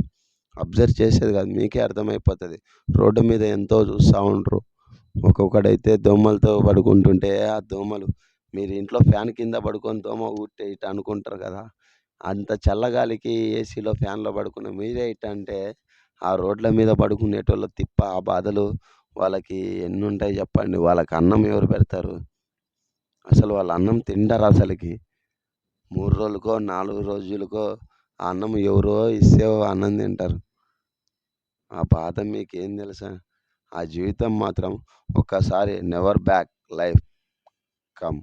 అబ్జర్వ్ చేసేది కాదు, మీకే అర్థమైపోతుంది. రోడ్డు మీద ఎంతో చూస్తూ ఉంటారు. ఒక్కొక్కడైతే దోమలతో పడుకుంటుంటే ఆ దోమలు, మీరు ఇంట్లో ఫ్యాన్ కింద పడుకొని దోమ ఊరితే ఇట్లా అనుకుంటారు కదా, అంత చల్లగాలికి ఏసీలో ఫ్యాన్లో పడుకున్న మీరే ఇట్లా అంటే ఆ రోడ్ల మీద పడుకునేటోళ్ళ తిప్ప, ఆ బాధలు వాళ్ళకి ఎన్ని ఉంటాయి చెప్పండి. వాళ్ళకి అన్నం ఎవరు పెడతారు? అసలు వాళ్ళు అన్నం తింటారు అసలుకి? 3 రోజులకో 4 రోజులకో ఆ అన్నం ఎవరో ఇస్తే అన్నం తింటారు. ఆ బాధ మీకేం తెలుసా? ఆ జీవితం మాత్రం ఒక్కసారి నెవర్ బ్యాక్ లైఫ్ కమ్.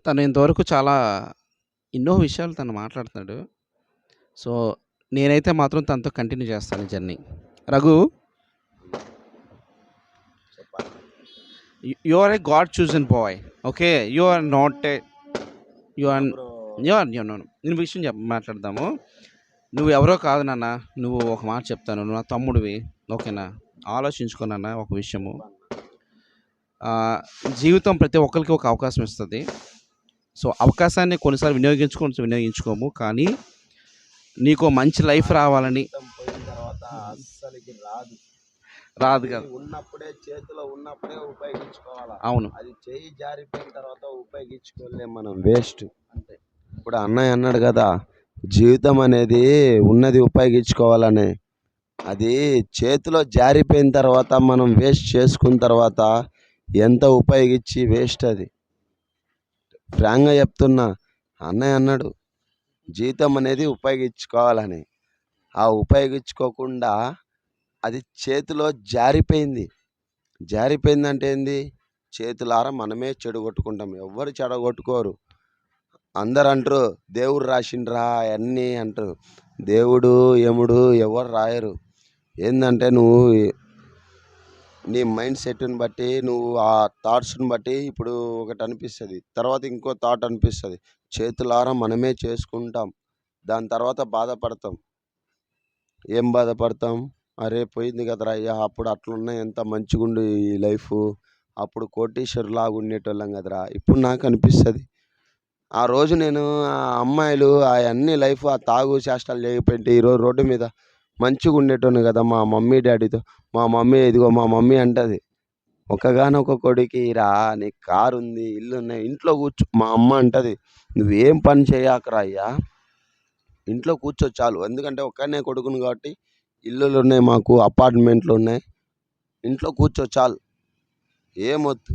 తను ఇంతవరకు చాలా ఎన్నో విషయాలు తను మాట్లాడుతున్నాడు. సో, నేనైతే మాత్రం తనతో కంటిన్యూ చేస్తాను ఈ journey. Raghu, you are a God chosen boy. Okay, you are not a you are నేను విషయం మాట్లాడదాము. నువ్వు ఎవరో కాదు నాన్న. నువ్వు ఒక మాట చెప్తాను, నువ్వు నా తమ్ముడివి. ఓకేనా? ఆలోచించుకున్నా ఒక విషయము. జీవితం ప్రతి ఒక్కరికి ఒక అవకాశం ఇస్తుంది. సో, అవకాశాన్ని కొన్నిసార్లు వినియోగించుకోము. కానీ నీకు మంచి లైఫ్ రావాలని పోయిన తర్వాత అస్సలకి రాదు. రాదు కదా. ఉన్నప్పుడే, చేతిలో ఉన్నప్పుడే ఉపయోగించుకోవాలి. అవును. అది చేయి జారిపోయిన తర్వాత ఉపయోగించుకోలేం మనం, వేస్ట్ అంతే. ఇప్పుడు అన్నయ్య అన్నాడు కదా, జీవితం అనేది ఉన్నది ఉపయోగించుకోవాలని. అది చేతిలో జారిపోయిన తర్వాత మనం వేస్ట్ చేసుకున్న తర్వాత ఎంత ఉపయోగించి వేస్ట్ అది. ఫ్రాంక్గా చెప్తున్నా. అన్నయ్య అన్నాడు జీవితం అనేది ఉపయోగించుకోవాలని. ఆ ఉపయోగించుకోకుండా అది చేతిలో జారిపోయింది. జారిపోయిందంటే ఏంది? చేతులారా మనమే చెడగొట్టుకుంటాం. ఎవ్వరు చెడగొట్టుకోరు. అందరు అంటారు దేవుడు రాసిండ్రా అన్నీ అంటారు. దేవుడు యముడు ఎవరు రాయరు. ఏంటంటే నువ్వు నీ మైండ్ సెట్ని బట్టి, నువ్వు ఆ థాట్స్ని బట్టి ఇప్పుడు ఒకటి అనిపిస్తుంది, తర్వాత ఇంకో థాట్ అనిపిస్తుంది. చేతులారా మనమే చేసుకుంటాం. దాని తర్వాత బాధపడతాం. ఏం బాధపడతాం? అరే పోయింది కదరా అయ్యా, అప్పుడు అట్లున్నా ఎంత మంచిగుండు ఈ లైఫ్, అప్పుడు కోటీశ్వరులాగా ఉండేటోళ్ళం కదరా. ఇప్పుడు నాకు అనిపిస్తుంది, ఆ రోజు నేను ఆ అమ్మాయిలు అవన్నీ లైఫ్ ఆ తాగు చేష్టలు చేయకపోయింటే ఈరోజు రోడ్డు మీద మంచిగా ఉండేటోని కదా మా మమ్మీ డాడీతో. మా మమ్మీ ఇదిగో మా మమ్మీ అంటది, ఒక్కగానొక్క కొడుకు రా, నీకు కారు ఉంది, ఇల్లు ఉన్నాయి, ఇంట్లో కూర్చో. మా అమ్మ అంటది, నువ్వేం పని చేయకరా అయ్యా, ఇంట్లో కూర్చో చాలు. ఎందుకంటే ఒక్కనే కొడుకుని కాబట్టి ఇల్లులు ఉన్నాయి, మాకు అపార్ట్మెంట్లు ఉన్నాయి, ఇంట్లో కూర్చో చాలు, ఏమొద్దు,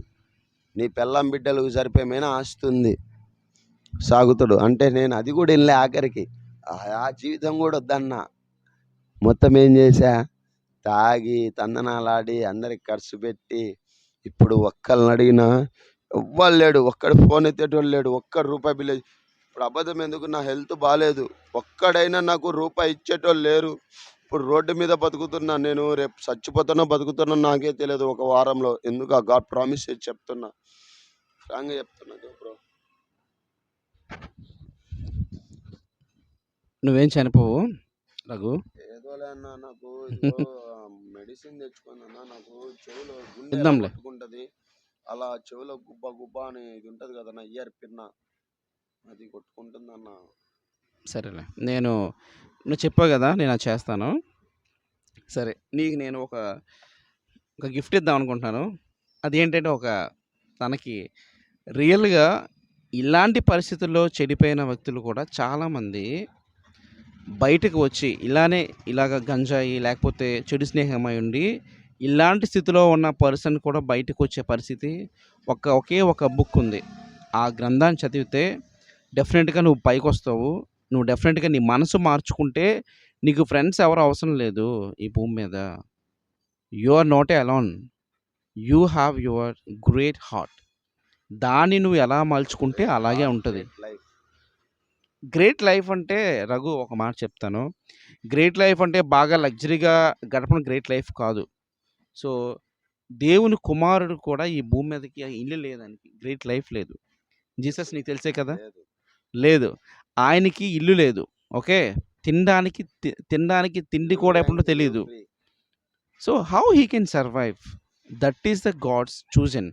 నీ పెళ్ళాం బిడ్డలకు సరిపోయేమైనా ఆస్తుంది సాగుతాడు అంటే. నేను అది కూడా వెళ్ళే ఆఖరికి ఆ జీవితం కూడా వద్దన్నా. మొత్తం ఏం చేశా, తాగి తందనాలాడి అందరికి ఖర్చు పెట్టి ఇప్పుడు ఒక్కళ్ళని అడిగినా ఎవ్వరు లేడు, ఒక్కడు ఫోన్ ఎత్తేటోళ్ళు లేడు, ఒక్కడు రూపాయి బిల్లు. ఇప్పుడు అబద్ధం ఎందుకు, నా హెల్త్ బాగాలేదు, ఒక్కడైనా నాకు రూపాయి ఇచ్చేటోళ్ళు లేరు. ఇప్పుడు రోడ్డు మీద బతుకుతున్నా నేను, రేపు చచ్చిపోతానో బతుకుతానో నాకే తెలియదు ఒక వారంలో. ఎందుకు ఆ గాడ్ ప్రామిస్ చేసి చెప్తున్నా, స్ట్రాంగ్గా చెప్తున్నా బ్రో. నువ్వేం చనిపోవు రఘు. ఏదోలే అన్న, నాకు ఇదిగో మెడిసిన్ తెచ్చుకున్నా, నాకు చెవులో గుండె ఎలా ఇద్దాంలే. కొట్టుకుంటది, అలా చెవులో గుబ్బ గుబ్బ అని ఇది ఉంటుంది కదా నా ఇయర్ పిన్న, అది కొట్టుకుంటుందన్న. సరేలే, నువ్వు చెప్పావు కదా, నేను అది చేస్తాను. సరే, నీకు నేను ఒక గిఫ్ట్ ఇద్దాం అనుకుంటున్నాను. అదేంటంటే తనకి రియల్గా ఇలాంటి పరిస్థితుల్లో చెడిపోయిన వ్యక్తులు కూడా చాలామంది బయటకు వచ్చి ఇలాగ గంజాయి లేకపోతే చెడు స్నేహమై ఉండి ఇలాంటి స్థితిలో ఉన్న పర్సన్ కూడా బయటకు వచ్చే పరిస్థితి ఒకే ఒక బుక్ ఉంది. ఆ గ్రంథాన్ని చదివితే డెఫినెట్గా నువ్వు పైకి వస్తావు. నువ్వు డెఫినెట్గా నీ మనసు మార్చుకుంటే నీకు ఫ్రెండ్స్ ఎవరు అవసరం లేదు ఈ భూమి మీద. You are not a alone, you have your great heart. దాన్ని నువ్వు ఎలా మలుచుకుంటే అలాగే ఉంటుంది. గ్రేట్ లైఫ్ అంటే రఘు, ఒక మాట చెప్తాను. గ్రేట్ లైఫ్ అంటే బాగా లగ్జరీగా గడపడం గ్రేట్ లైఫ్ కాదు. సో దేవుని కుమారుడు కూడా ఈ భూమి మీదకి ఇల్లు లేదానికి గ్రేట్ లైఫ్ లేదు. జీసస్ నీకు తెలిసే కదా, లేదు. ఆయనకి ఇల్లు లేదు, ఓకే. తినడానికి తిండి కూడా ఎప్పుడో తెలియదు. So how he can survive? That is the God's chosen.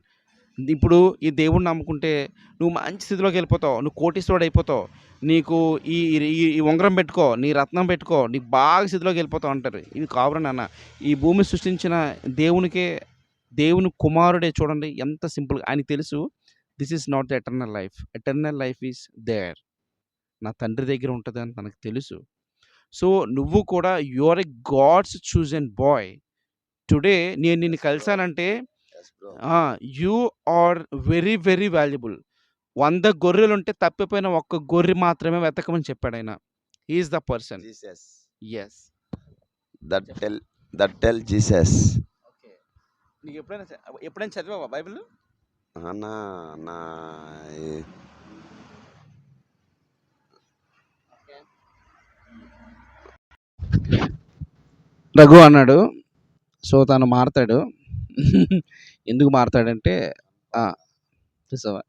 ఇప్పుడు ఈ దేవుడిని నమ్ముకుంటే నువ్వు మంచి స్థితిలోకి వెళ్ళిపోతావు, నువ్వు కోటీశ్వరుడు అయిపోతావు, నీకు ఈ ఈ ఈ ఉంగరం పెట్టుకో, నీ రత్నం పెట్టుకో, నీకు బాగా స్థితిలోకి వెళ్ళిపోతావు అంటారు. ఇవి కావురా నాన్న. ఈ భూమి సృష్టించిన దేవుని కుమారుడే చూడండి ఎంత సింపుల్గా ఆయనకి తెలుసు, this is not the eternal life. Eternal life is there, నా తండ్రి దగ్గర ఉంటుంది అని తనకు తెలుసు. సో నువ్వు కూడా you are a God's chosen boy. Today నేను నిన్ను కలిసానంటే you are very very valuable. 100 గొర్రెలు ఉంటే తప్పిపోయిన ఒక్క గొర్రె మాత్రమే వెతకమని చెప్పాడు ఆయన. Is the person. Yes, that tell Jesus. Okay. నీకు ఎప్పుడైనా చదివావా బైబిల్? అన్న నా రఘు అన్నాడు. సో తను మారతాడు. ఎందుకు మారతాడంటే చూసావా,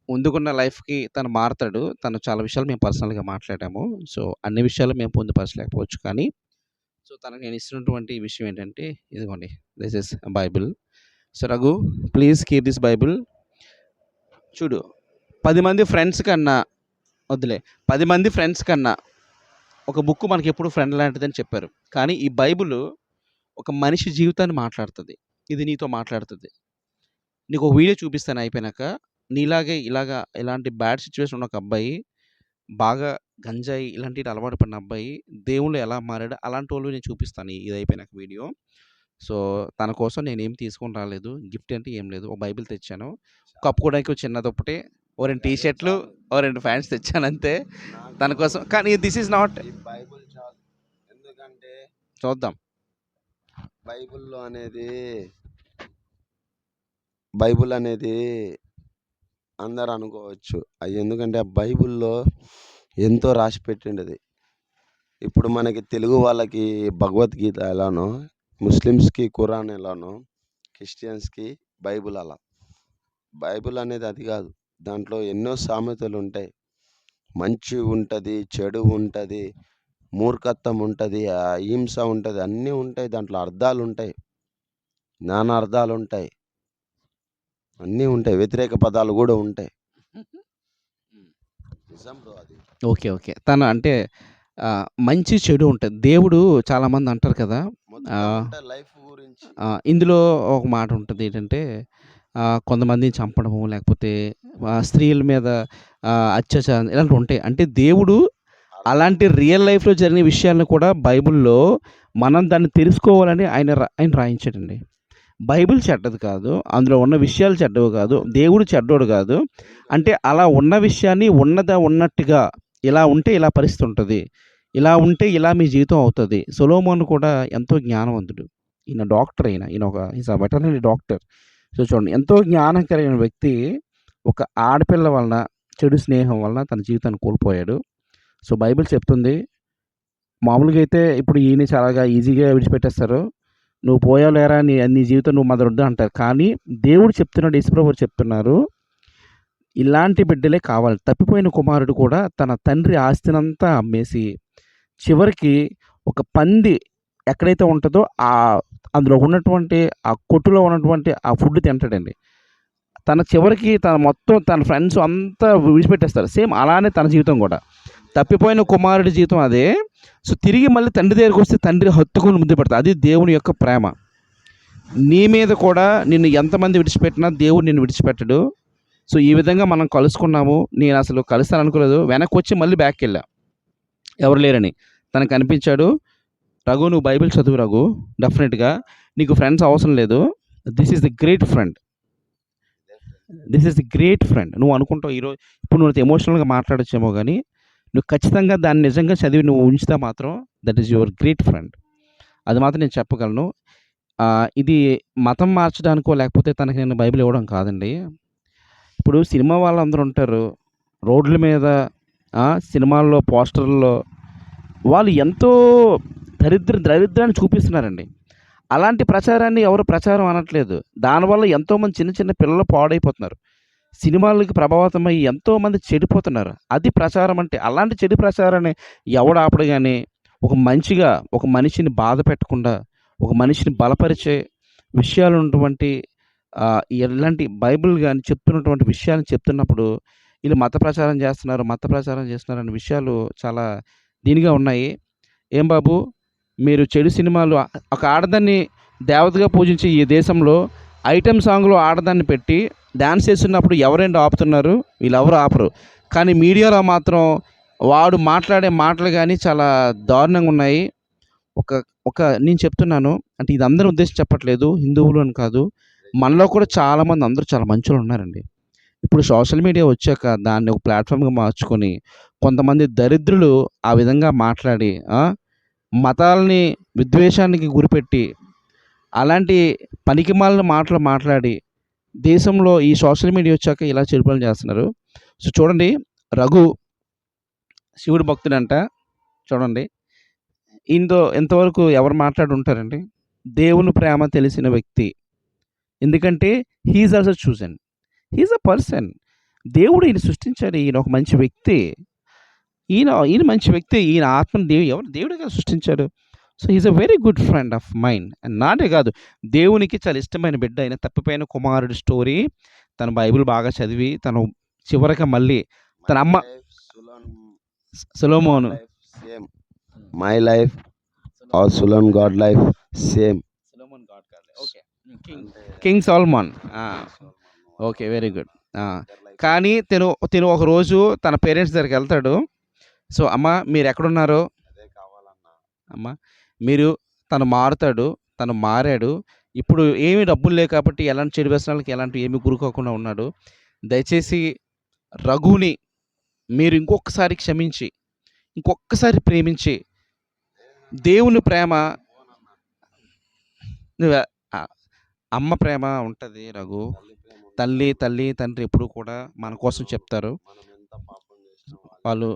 ముందుకున్న లైఫ్కి తను మారతాడు. తను చాలా విషయాలు మేము పర్సనల్గా మాట్లాడాము. సో అన్ని విషయాలు మేము పొందుపరచలేకపోవచ్చు, కానీ సో తనకు నేను ఇస్తున్నటువంటి విషయం ఏంటంటే ఇదిగోండి, this is Bible. So Raghu, please keep this Bible. చూడు, 10 మంది ఫ్రెండ్స్ కన్నా వద్దులే, 10 మంది ఫ్రెండ్స్ కన్నా ఒక బుక్ మనకి ఎప్పుడు ఫ్రెండ్ లాంటిదని చెప్పారు. కానీ ఈ బైబిల్ ఒక మనిషి జీవితాన్ని మాట్లాడుతుంది. ఇది నీతో మాట్లాడుతుంది. నీకు ఒక వీడియో చూపిస్తాను అయిపోయినాక. నీలాగే ఇలాంటి బ్యాడ్ సిచ్యువేషన్ ఉన్న ఒక అబ్బాయి, బాగా గంజాయి ఇలాంటివి అలవాటు పడిన అబ్బాయి దేవుళ్ళు ఎలా మారాడు, అలాంటి వాళ్ళు నేను చూపిస్తాను ఇది అయిపోయినాక వీడియో. సో తన కోసం నేనేం తీసుకొని రాలేదు, గిఫ్ట్ అంటే ఏం లేదు. ఒక బైబిల్ తెచ్చాను, కప్పుకోవడానికి చిన్నది ఒకటే, ఓ 2 టీ షర్ట్లు, ఓ 2 ప్యాంట్స్ తెచ్చాను అంతే తన కోసం. కానీ దిస్ ఈజ్ నాట్ బైబిల్ చాలు. ఎందుకంటే చూద్దాం, బైబిల్ అనేది అందరు అనుకోవచ్చు అది, ఎందుకంటే ఆ బైబిల్లో ఎంతో రాసి పెట్టిండది. ఇప్పుడు మనకి తెలుగు వాళ్ళకి భగవద్గీత ఎలానో, ముస్లిమ్స్కి ఖురాన్ ఎలానో, క్రిస్టియన్స్కి బైబిల్ అలా. బైబిల్ అనేది అది కాదు, దాంట్లో ఎన్నో సామెతలు ఉంటాయి. మంచి ఉంటుంది, చెడు ఉంటుంది, మూర్ఖత్వం ఉంటుంది, అహింస ఉంటుంది, అన్నీ ఉంటాయి. దాంట్లో అర్థాలు ఉంటాయి, నానా అర్థాలు ఉంటాయి. అన్నీ ఉంటాయి. వ్యతిరేక పదాలు గూడా ఉంటాయి. నిజం బ్రో అది. ఓకే. ఓకే. తను అంటే మంచి, చెడు ఉంటది. దేవుడు చాలామంది అంటారు కదా! మొత్తం ఆహ్, ఉంటది లైఫ్ గురించి. ఇందులో ఒక మాట ఉంటది. ఏంటంటే కొంతమందిని చంపడము, లేకపోతే స్త్రీల మీద అత్యాచారం ఇలాంటివి ఉంటాయి. అంటే దేవుడు అలాంటి రియల్ లైఫ్‌లో జరిగిన విషయాలను కూడా బైబిల్‌లో మనం దాన్ని తెలుసుకోవాలని ఆయన రాయించాడండి. బైబిల్ చెడ్డది కాదు. అందులో ఉన్న విషయాలు చెడ్డవి కాదు. దేవుడు చెడ్డోడు కాదు. అంటే అలా ఉన్న విషయాన్ని ఉన్నట్టుగా ఇలా ఉంటే ఇలా పరిస్థితి ఉంటది. ఇలా ఉంటే ఇలా మీ జీవితం అవుతది. సొలొమోన్ కూడా ఎంతో జ్ఞానవంతుడు. ఈయన డాక్టర్ ఈయన. Is a veterinary doctor. So చూడండి ఎంతో జ్ఞానం కలిగిన వ్యక్తి ఒక ఆడపిల్ల వలన, చెడు స్నేహం వలన తన జీవితాన్ని కోల్పోయాడు. సో బైబిల్ చెప్తుంది. మామూలుగా అయితే ఇప్పుడు ఈయన్ని చాలాగా ఈజీగా విడిచిపెట్టేస్తారు. నువ్వు పోయావు లేరా నీ జీవితం నువ్వు మొదలొద్దు అంటారు. కానీ దేవుడు చెప్తున్నాడు, యేసుప్రభువు చెప్తున్నారు. ఇలాంటి బిడ్డలే కావాలి. తప్పిపోయిన కుమారుడు కూడా తన తండ్రి ఆస్తినంతా అమ్మేసి, చివరికి ఒక పంది ఎక్కడైతే ఉంటదో అందులో ఉన్నటువంటి ఆ కొట్టులో ఉన్నటువంటి ఆ ఫుడ్ తింటాడండి. తన చివరికి మొత్తం తన ఫ్రెండ్స్ అంతా విడిచిపెట్టేస్తారు. సేమ్ అలానే తన జీవితం కూడా. తప్పిపోయిన కుమారుడి జీవితం అదే. సో తిరిగి మళ్ళీ తండ్రి దగ్గరికొస్తే తండ్రి హత్తుకొని ముద్దు పెడతాడు. అది దేవుని యొక్క ప్రేమ. నీ మీద కూడా నిన్ను ఎంతమంది విడిచిపెట్టినా దేవుడు నిన్ను విడిచిపెట్టడు. సో ఈ విధంగా మనం కలుసుకున్నాము. నేను అసలు కలుస్తాననుకోలేదు. వెనక్కొచ్చి మళ్ళీ బ్యాక్‌కెళ్ళా. ఎవరు లేరని. తనకు కనిపించాడు. "రఘు నువ్వు బైబిల్ చదువు రఘు. డెఫినిట్‌గా. నీకు ఫ్రెండ్స్ అవసరం లేదు. This is the great friend. This is the great friend." నువ్వు అనుకుంటావు ఇప్పుడు నువ్వు ఎమోషనల్‌గా మాట్లాడొచ్చేమో గానీ, నువ్వు ఖచ్చితంగా దాన్ని నిజంగా చదివి నువ్వు ఉంచితే మాత్రం that is your great friend. అది మాత్రం నేను చెప్పగలను. ఇది మతం మార్చడానికో లేకపోతే తనకి నేను బైబిల్ ఇవ్వడం కాదండి. ఇప్పుడు సినిమా వాళ్ళందరూ ఉంటారు. రోడ్ల మీద సినిమాల్లో పోస్టర్‌ల్లో వాళ్ళు ఎంతో దరిద్రాన్ని చూపిస్తున్నారండి. అలాంటి ప్రచారాన్ని ఎవరు ప్రచారం అనట్లేదు. దానివల్ల ఎంతోమంది చిన్న చిన్న పిల్లలు పాడైపోతున్నారు. సినిమాలకి ప్రభావితమై ఎంతోమంది చెడిపోతున్నారు. అది ప్రచారం అంటే. అలాంటి చెడు ప్రచారాన్ని ఎవడు ఆపడు గాని, ఒక మనిషిని బాధ పెట్టకుండా, ఒక మనిషిని బలపరిచే విషయాలు ఉన్నటువంటి ఇలాంటి బైబిల్ గాని చెప్తున్నటువంటి విషయాలను చెప్తున్నప్పుడు, ఈళ్ళు మత ప్రచారం చేస్తున్నారు అనే విషయాలు చాలా దీనిగా ఉన్నాయి. "ఏం బాబు మీరు చెడు సినిమాలు ఒక ఆడదాన్ని దేవతగా పూజించే ఈ దేశంలో ఐటెమ్ సాంగ్‌లో ఆడదాన్ని పెట్టి డాన్స్ చేస్తున్నప్పుడు ఎవరండి ఆపుతున్నారు? వీళ్ళెవరు ఆపరు. కానీ మీడియాలో మాత్రం వాడు మాట్లాడే మాటలు గాని చాలా దారుణంగా ఉన్నాయి." ఒక ఒక నేను చెప్తున్నాను. అంటే ఇది అందరిని ఉద్దేశించి చెప్పట్లేదు. హిందువులు అని కాదు. మనలో కూడా చాలామంది అందరూ చాలా మంచోళ్ళున్నారండి. ఇప్పుడు సోషల్ మీడియా వచ్చాక దాన్ని ఒక ప్లాట్‌ఫార్మ్‌గా మార్చుకొని కొంతమంది దరిద్రులు ఆ విధంగా మాట్లాడి మతాల్ని విద్వేషానికి గురిపెట్టి అలాంటి పనికిమాలిన మాటలు మాట్లాడి దేశంలో ఈ సోషల్ మీడియా వచ్చాక ఇలా చెడు పనులు చేస్తున్నారు. సో చూడండి రఘు శివుడు భక్తుడంట. చూడండి. ఈయనతో ఇంతవరకు ఎవరు మాట్లాడి ఉంటారండి? దేవుని ప్రేమ తెలిసిన వ్యక్తి. ఎందుకంటే he is also chosen. He is a person. దేవుడు ఈయన సృష్టించాడు. ఈయన ఒక మంచి వ్యక్తి. ఈయన మంచి వ్యక్తి. ఈయన ఆత్మను దేవుడే కదా సృష్టించాడు. So he is a very good friend of mine. And నాటే కాదు, దేవునికి చాలా ఇష్టమైన బిడ్డ అయిన తప్పిపోయిన కుమారుడి స్టోరీ తను బైబిల్ బాగా చదివి తను చివరగా మళ్ళీ తన అమ్మ Solomon same. My life are సులన్ God life same. Okay. King Solomon. Okay. Very good. కానీ తిను ఒకరోజు తన పేరెంట్స్ దగ్గరికెళ్తాడు. సో, "అమ్మ మీరెక్కడున్నారు?" "అమ్మ తను మారుతాడు. తను మారాడు. ఇప్పుడు ఏమి డబ్బులు లేవు కాబట్టి ఎలాంటి చెడు వ్యసనాలకి ఏమి గురికాకుండా ఉన్నాడు. దయచేసి రఘుని మీరు ఇంకొకసారి క్షమించి, ఇంకొక్కసారి ప్రేమించి దేవుని ప్రేమ నువ్వు అమ్మ ప్రేమ ఉంటది రఘు. తల్లి, తండ్రి ఎప్పుడూ కూడా మన కోసం చెప్తారు. వాళ్ళు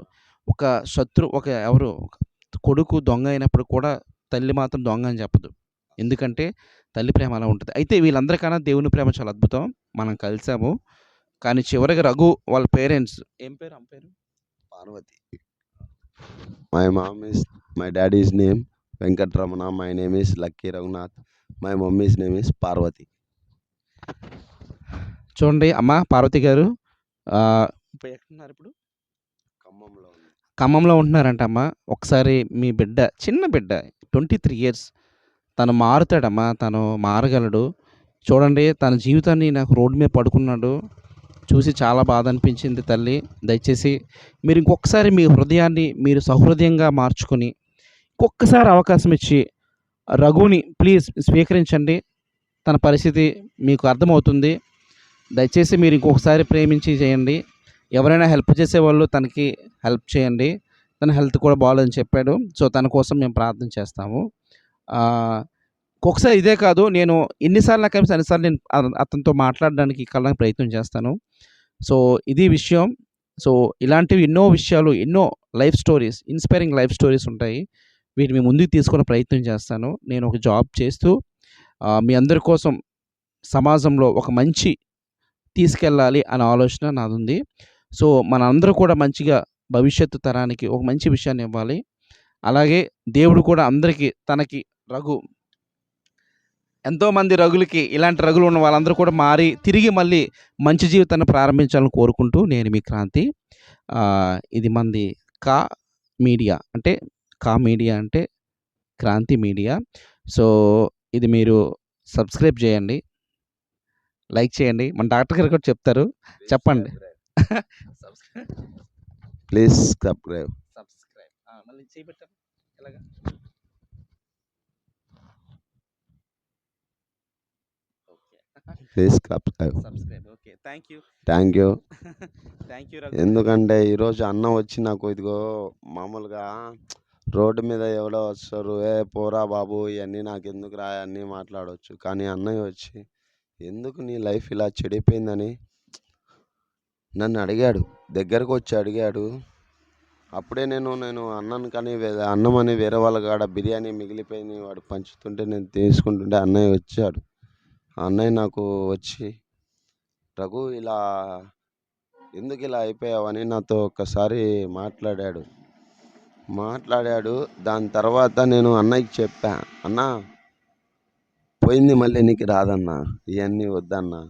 కొడుకు దొంగ అయినప్పుడు కూడా తల్లి మాత్రం దొంగ అని చెప్పదు. ఎందుకంటే తల్లి ప్రేమ అలా ఉంటది. అయితే వీళ్ళందరికన్నా దేవుని ప్రేమ చాలా అద్భుతం. మనం కలిసాము. కానీ చివరిగా రఘు వాళ్ళ పేరెంట్స్ ఏం పేరు? అమ్మ పేరు? Parvati. My daddy's name Venkataramana. My name is Lucky Raghunath. My mummy's name is Parvati. చూడండి అమ్మ పార్వతి గారు ఇప్పుడు ఎక్కడున్నారు ఇప్పుడు? ఖమ్మంలో ఉంది. ఖమ్మంలో ఉంటున్నారంట అమ్మ. ఒకసారి మీ బిడ్డ, చిన్న బిడ్డ 23 ఇయర్స్, తను మారుతాడమ్మా, తను మారగలడు. చూడండి తన జీవితాన్ని నాకు రోడ్డు మీద పడుకున్నాడు చూసి చాలా బాధ అనిపించింది తల్లి. దయచేసి మీరు ఇంకొకసారి మీ హృదయాన్ని మీరు సహృదయంగా మార్చుకొని ఇంకొకసారి అవకాశం ఇచ్చి రఘుని ప్లీజ్ స్వీకరించండి. తన పరిస్థితి మీకు అర్థమవుతుంది. దయచేసి మీరు ఇంకొకసారి ప్రేమించి చేయండి. ఎవరైనా హెల్ప్ చేసేవాళ్ళు తనకి హెల్ప్ చేయండి. తన హెల్త్ కూడా బాగాలేదని చెప్పాడు. సో తన కోసం మేము ప్రార్థన చేస్తాము. ఇంకొకసారి ఇదే కాదు, నేను ఎన్నిసార్లు నాకు కలిసి అన్నిసార్లు నేను అతనితో మాట్లాడడానికి కలడానికి ప్రయత్నం చేస్తాను. సో ఇది విషయం. సో ఇలాంటివి ఎన్నో విషయాలు, ఎన్నో life stories, inspiring life stories ఉంటాయి. వీటిని ముందుకు తీసుకునే ప్రయత్నం చేస్తాను. నేను ఒక జాబ్ చేస్తూ మీ అందరి కోసం సమాజంలో ఒక మంచి తీసుకెళ్ళాలి అనే ఆలోచన నాదుంది. సో మనందరూ కూడా మంచిగా భవిష్యత్తు తరానికి ఒక మంచి విషయాన్ని ఇవ్వాలి. అలాగే దేవుడు కూడా అందరికీ తనకి ఎంతోమంది రగులకి, ఇలాంటి రగులు ఉన్న వాళ్ళందరూ కూడా మారి తిరిగి మళ్ళీ మంచి జీవితాన్ని ప్రారంభించాలని కోరుకుంటూ నేను మీ క్రాంతి. ఇది మంది కా మీడియా అంటే క్రాంతి మీడియా. సో ఇది మీరు సబ్స్క్రైబ్ చేయండి, లైక్ చేయండి. మన డాక్టర్ గారు కూడా చెప్తారు, చెప్పండి. Please subscribe. మళ్ళీ చేయబెట్టారు ఎలాగా? Please subscribe. Okay, thank you. Thank you. Thank you. ఎందుకంటే ఈరోజు అన్న వచ్చి నాకు ఇదిగో మామూలుగా రోడ్డు మీద ఎవరో వస్తారు, ఏ పోరా బాబు ఇవన్నీ నాకు ఎందుకు రా అన్నీ మాట్లాడవచ్చు. కానీ అన్నయ్య వచ్చి ఎందుకు నీ లైఫ్ ఇలా చెడిపోయిందని నన్ను అడిగాడు, దగ్గరకు వచ్చి అడిగాడు. అప్పుడే నేను అన్నం అని వేరే వాళ్ళ కాడ బిర్యానీ మిగిలిపోయింది, వాడు పంచుతుంటే నేను తీసుకుంటుంటే అన్నయ్య వచ్చాడు. అన్నయ్య నాకు వచ్చి రఘు ఎందుకు ఇలా అయిపోయావని నాతో ఒక్కసారి మాట్లాడాడు. దాని తర్వాత నేను అన్నయ్యకి చెప్పా, అన్న పోయింది మళ్ళీ నీకు రాదన్న, ఇవన్నీ వద్దన్నా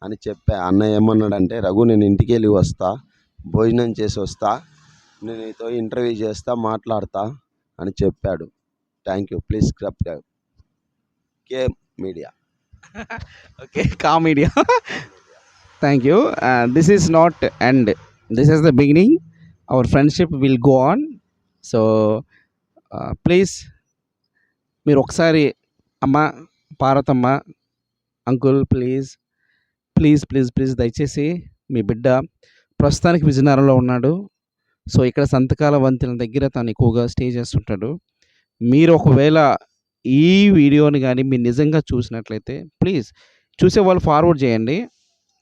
అని చెప్పా. అన్నయ్య ఏమన్నాడంటే, రఘు నేను ఇంటికి వెళ్ళి వస్తా, భోజనం చేసి వస్తా, నేను నీతో ఇంటర్వ్యూ చేస్తా, మాట్లాడతా అని చెప్పాడు. Thank you. Please subscribe K media. Okay, కా media. Thank you. This is not end, this is the beginning. Our friendship will go on. So please మీరు ఒకసారి అమ్మ Parvathamma, uncle please please please please దయచేసి మీ బిడ్డ ప్రస్తుతానికి విజయనగరంలో ఉన్నాడు. సో ఇక్కడ సంతకాల వంతెన దగ్గర తను ఎక్కువగా స్టే చేస్తుంటాడు. మీరు ఒకవేళ ఈ వీడియోని కానీ మీరు నిజంగా చూసినట్లయితే ప్లీజ్ చూసేవాళ్ళు ఫార్వర్డ్ చేయండి.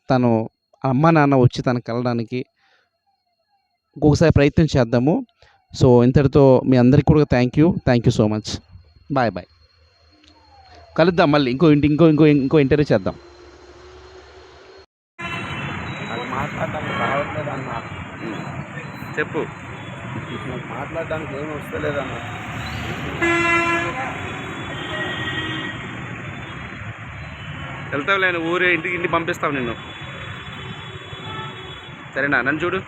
తను అమ్మ నాన్న వచ్చి తనకు కలడానికి ఇంకొకసారి ప్రయత్నం చేద్దాము. సో ఇంతటితో మీ అందరికీ కూడా thank you so much. Bye bye. కలుద్దాం మళ్ళీ ఇంకో ఇంటర్వ్యూ చేద్దాం. మాట్లాడడానికి రావట్లేదన్న, చెప్పు. మాట్లాడడానికి ఏమి వస్తలేదన్న. వెళ్తావులే, ఊరే ఇంటికి పంపిస్తావు నిన్ను. సరేనా? నన్ను చూడు.